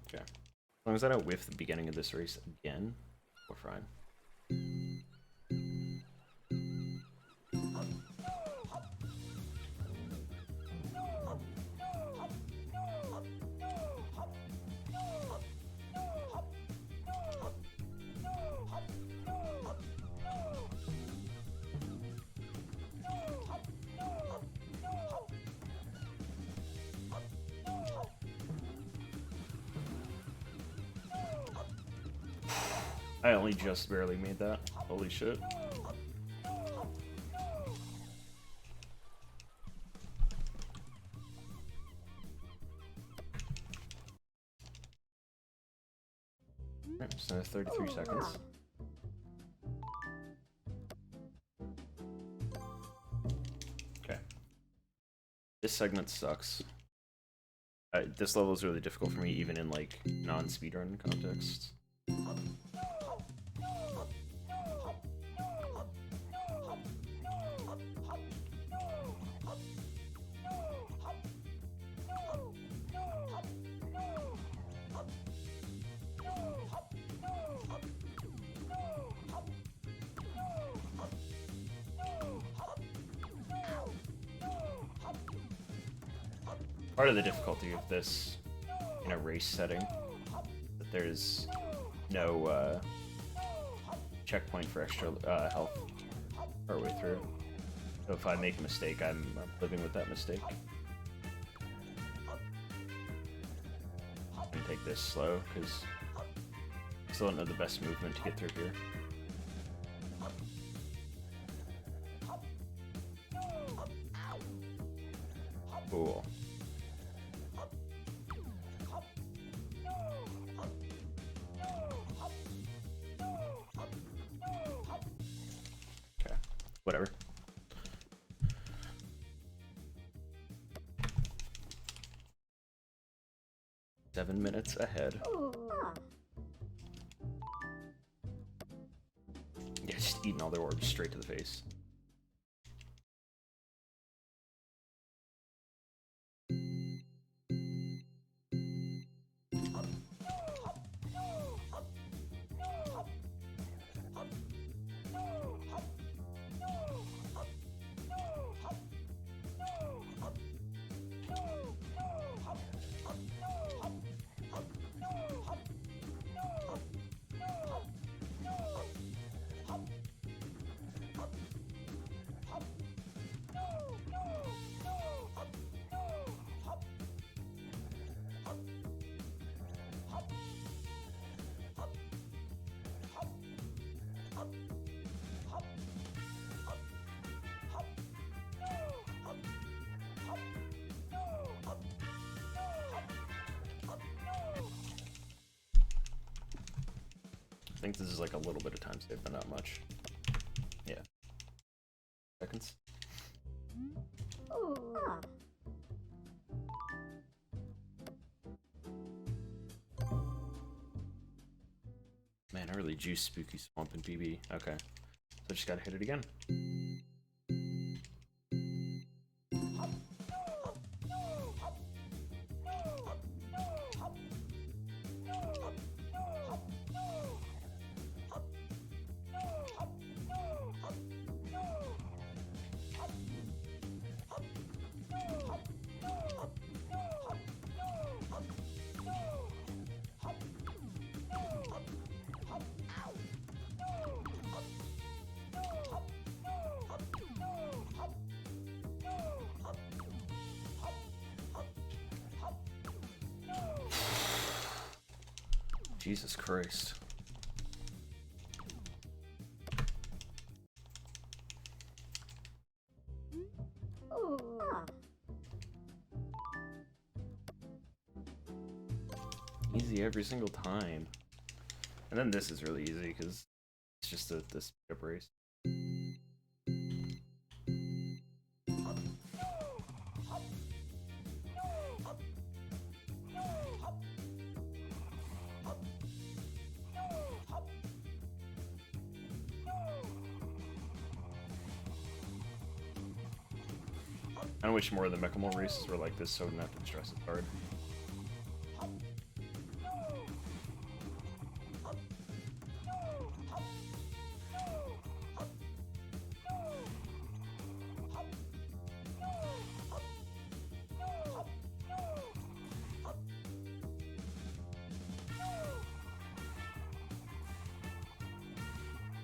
Okay. As long as I don't whiff the beginning of this race again, we're fine. I only just barely made that. Holy shit. Alright, so 33 seconds. Okay. This segment sucks. This level is really difficult for me, even in like non-speedrun contexts. Part of the difficulty of this in a race setting that there's no checkpoint for extra health our way through. So if I make a mistake, I'm living with that mistake. I'm gonna take this slow because I still don't know the best movement to get through here. Cool. Okay, whatever. Seven minutes ahead. Yeah, just eating all their orbs straight to the face. I think this is like a little bit of time save, but not much. Yeah. Seconds. Man, I really juiced Spooky Swamp and BB. Okay. So I just gotta hit it again. Jesus Christ. Easy every single time. And then this is really easy because it's just this speed up race. I wish more of the Mechamole races were like this so I didn't have to stress it hard.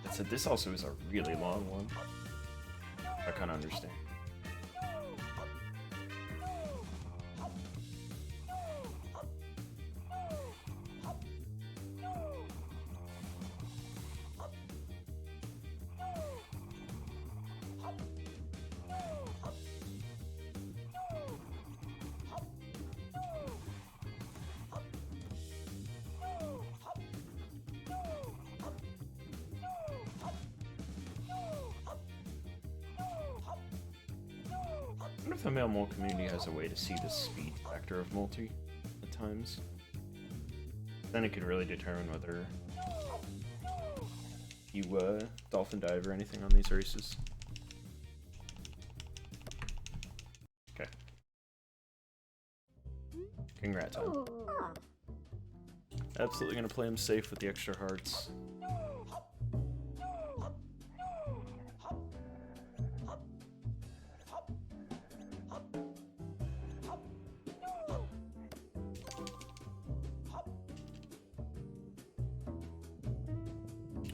That said, this also is a really long one. I kind of understand. if the male mole community has a way to see the speed factor of multi at times. Then it could really determine whether you dolphin dive or anything on these races. Okay. Congrats, man. Absolutely gonna play him safe with the extra hearts.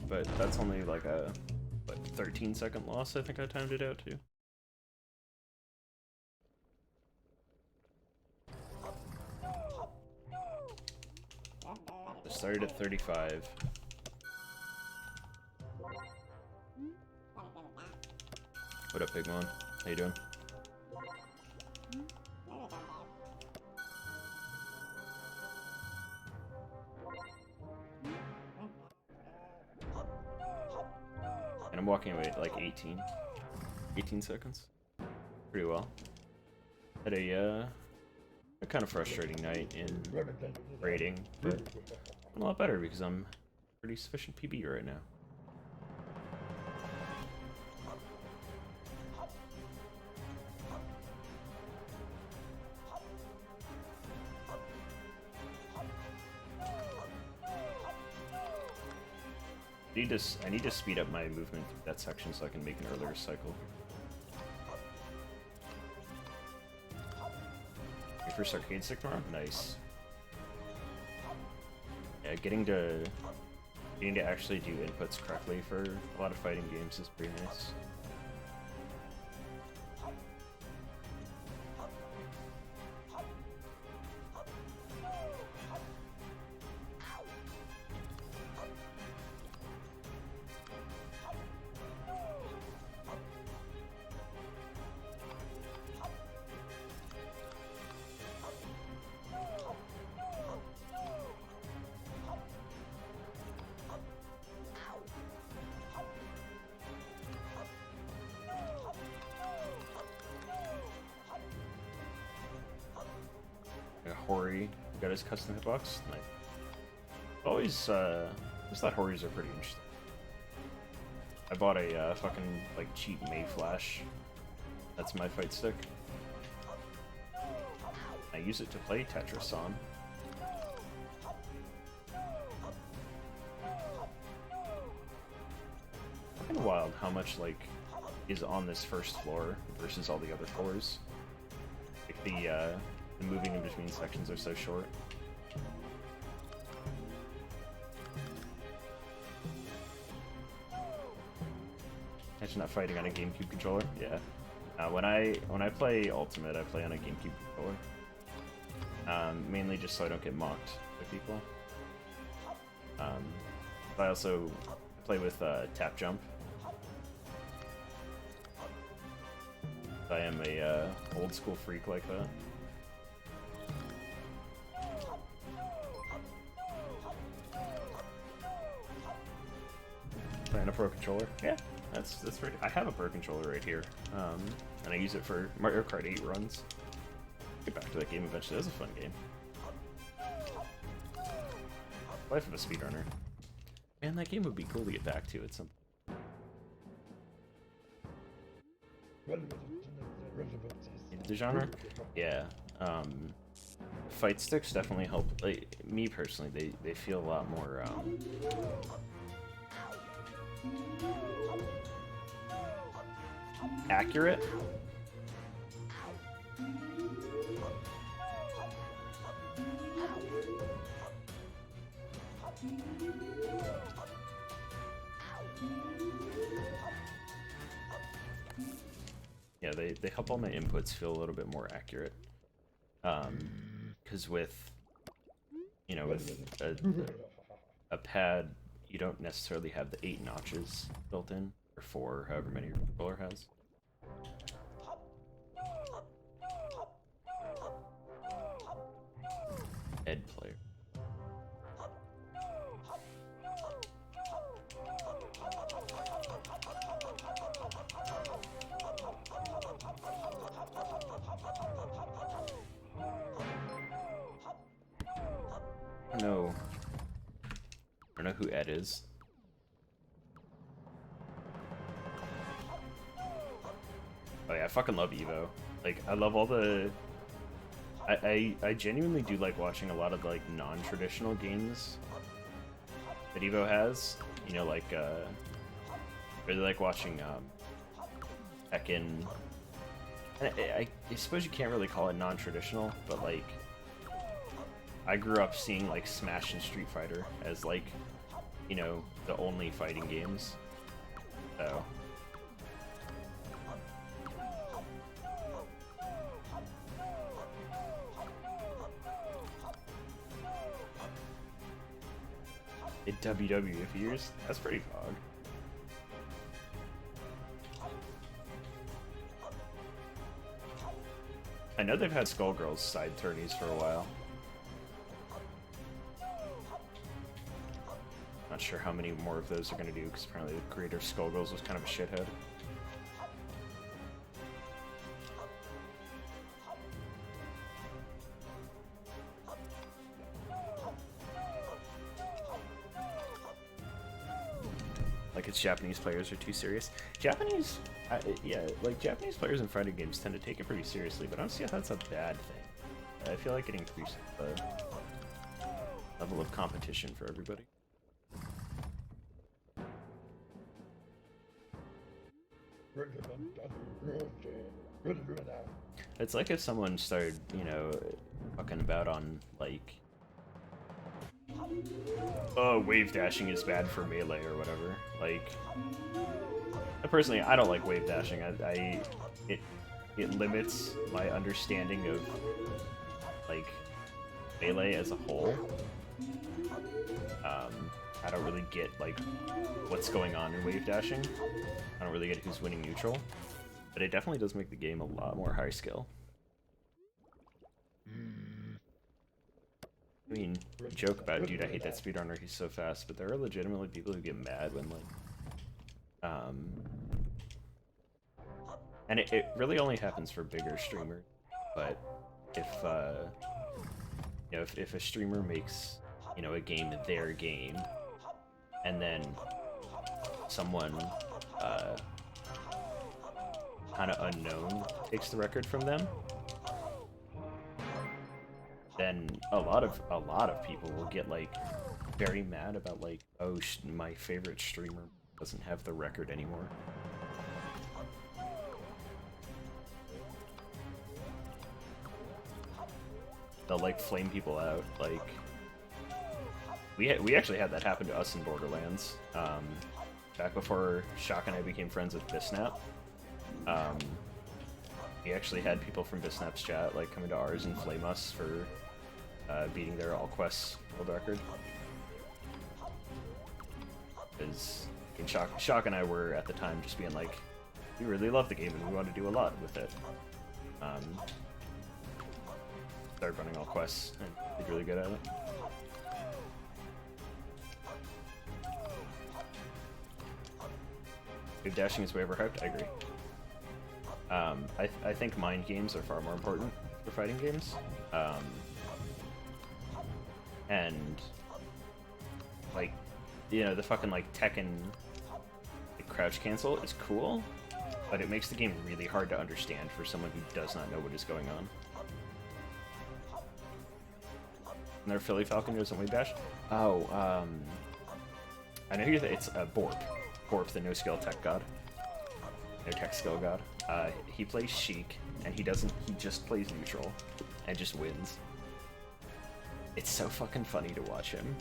But that's only like a, what, 13-second loss, I think I timed it out to. I started at 35. What up, Pigmon? How you doing? And I'm walking away at like 18 seconds. Pretty well. Had a kind of frustrating night in raiding, but I'm a lot better because I'm pretty sufficient PB right now. I need to speed up my movement through that section so I can make an earlier cycle. Your first arcade stick tomorrow? Nice. Yeah, getting to actually do inputs correctly for a lot of fighting games is pretty nice. Hori got his custom hitbox. Like, always, just thought Horis are pretty interesting. I bought a fucking like cheap Mayflash. That's my fight stick. I use it to play Tetris on. Fucking wild how much like is on this first floor versus all the other floors. Like the moving in between sections are so short. Imagine not fighting on a GameCube controller. Yeah. When I play Ultimate, I play on a GameCube controller. Mainly just so I don't get mocked by people. I also play with tap jump. I am a old school freak like that. Playing a Pro controller? Yeah, that's right. I have a Pro controller right here, and I use it for Mario Kart 8 runs. Get back to that game eventually. That was a fun game. Life of a speedrunner. Man, that game would be cool to get back to at some point. The genre? Yeah. Fight sticks definitely help. Like, me personally, they feel a lot more accurate. Yeah, they help all my inputs feel a little bit more accurate. Because with, you know, with a pad, you don't necessarily have the 8 notches built in, or 4, however many your controller has. Ed player. don't know. I don't know who Ed is. Oh yeah, I fucking love Evo. Like, I love all the... I genuinely do like watching a lot of, like, non-traditional games that Evo has. You know, like, really like watching, Tekken. I suppose you can't really call it non-traditional, but, like, I grew up seeing, like, Smash and Street Fighter as, like, you know, the only fighting games. So... in WWF years? That's pretty fog. I know they've had Skullgirls side tourneys for a while. Not sure how many more of those are going to do, because apparently the creator of Skullgirls was kind of a shithead. Like, its Japanese players are too serious. Japanese, yeah, like, Japanese players in fighting games tend to take it pretty seriously, but I don't see how that's a bad thing. I feel like it increases the level of competition for everybody. It's like if someone started, you know, fucking about on, like, oh, wave dashing is bad for melee or whatever. Like, personally, I don't like wave dashing. It limits my understanding of, like, melee as a whole. I don't really get, like, what's going on in wave dashing. I don't really get who's winning neutral. But it definitely does make the game a lot more high skill. I mean, joke about, dude, I hate that speedrunner, he's so fast, but there are legitimately people who get mad when, like, and it really only happens for bigger streamers, but if, you know, if a streamer makes, you know, a game their game, and then someone, kind of unknown takes the record from them, then a lot of people will get, like, very mad about, like, oh, my favorite streamer doesn't have the record anymore. They'll, like, flame people out. Like, we actually had that happen to us in Borderlands, back before Shock and I became friends with Bisnap. We actually had people from Bisnap's chat, like, come into ours and flame us for beating their All Quests world record. Because Shock and I were at the time just being like, we really love the game and we want to do a lot with it. Started running All Quests and did really good at it. Wave dashing is way overhyped, I agree. I think mind games are far more important for fighting games. And, like, you know, the fucking, like, Tekken, like, crouch cancel is cool, but it makes the game really hard to understand for someone who does not know what is going on. And their Philly Falcon doesn't wave dash? Oh, I know it's Borp. Borp, the no-skill tech god. No tech skill god. He plays Sheik, and he just plays neutral, and just wins. It's so fucking funny to watch him.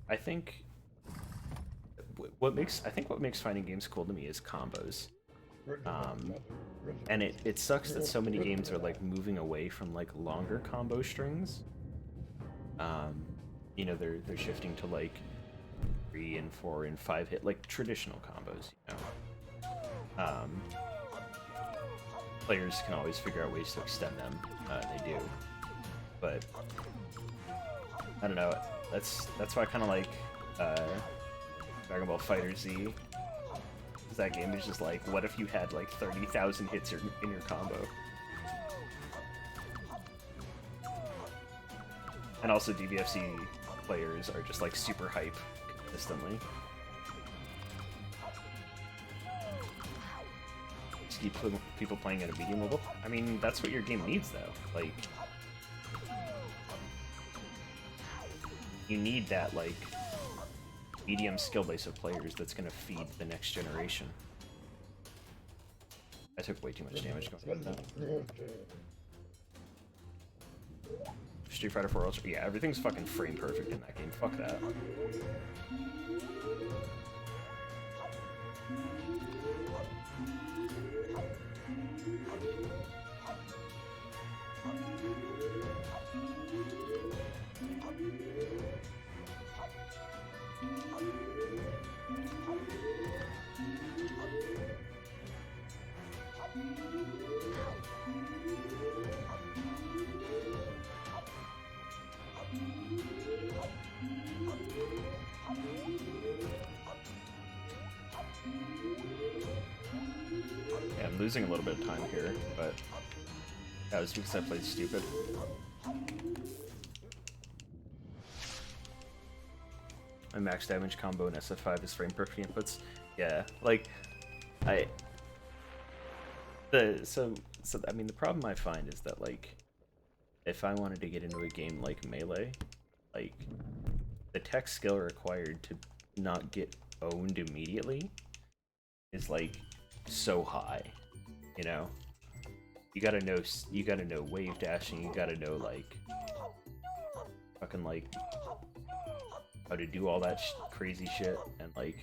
I think what makes fighting games cool to me is combos. And it sucks that so many games are, like, moving away from, like, longer combo strings. You know, they're shifting to, like, 3 and 4 and 5 hit, like, traditional combos, you know. Players can always figure out ways to extend them. They do. But I don't know. That's why I kind of like Dragon Ball FighterZ. That game is just like, what if you had like 30,000 hits in your combo? And also DVFC players are just like super hype consistently. Just keep people playing at a medium level. I mean, that's what your game needs though. Like, you need that like medium skill base of players that's gonna feed the next generation. I took way too much damage going with that. Street Fighter 4 Ultra, yeah, everything's fucking frame perfect in that game. Fuck that. I'm losing a little bit of time here, but that was because I played stupid. My max damage combo in SF5 is frame perfect inputs. Yeah, like I mean the problem I find is that like if I wanted to get into a game like Melee, like the tech skill required to not get owned immediately is like so high, you know? You gotta know wave dashing, you gotta know like fucking like how to do all that crazy shit, and like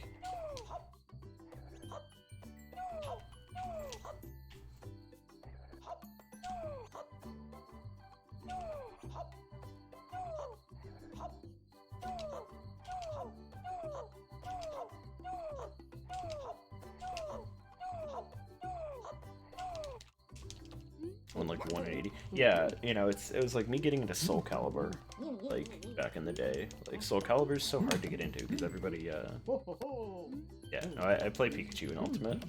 on like 180. Yeah, you know, it was like me getting into Soul Calibur, like back in the day. Like Soul Calibur is so hard to get into because everybody, yeah. No, I play Pikachu in Ultimate,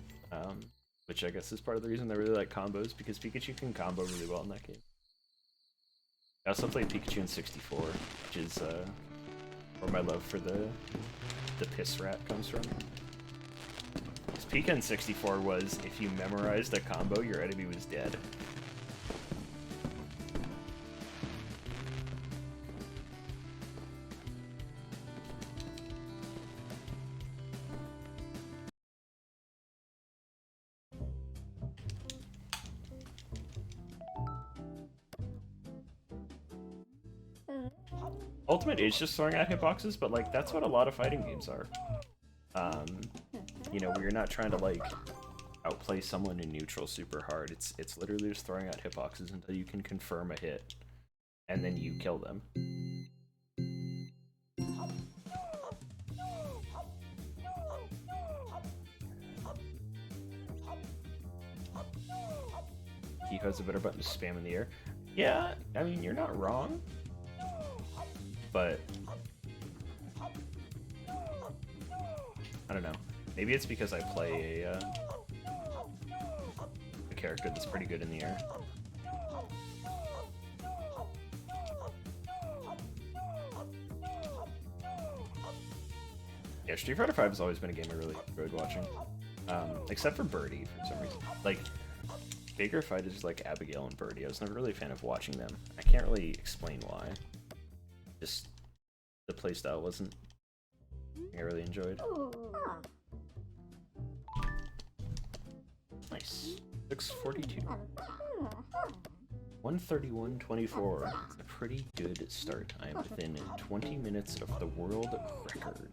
which I guess is part of the reason I really like combos, because Pikachu can combo really well in that game. I also played Pikachu in 64, which is where my love for the piss rat comes from. Because Pika in 64 was, if you memorized a combo, your enemy was dead. Ultimate is just throwing out hitboxes, but like that's what a lot of fighting games are. You know, where you're not trying to like outplay someone in neutral super hard. It's literally just throwing out hitboxes until you can confirm a hit, and then you kill them. Kiko's a better button to spam in the air. Yeah, I mean, you're not wrong. But I don't know. Maybe it's because I play a character that's pretty good in the air. Yeah, Street Fighter 5 has always been a game I really enjoyed watching. Except for Birdie, for some reason. Like, bigger fighters like Abigail and Birdie, I was never really a fan of watching them. I can't really explain why. Just the playstyle wasn't I really enjoyed. Nice. 642. 131.24. It's a pretty good start time within 20 minutes of the world record.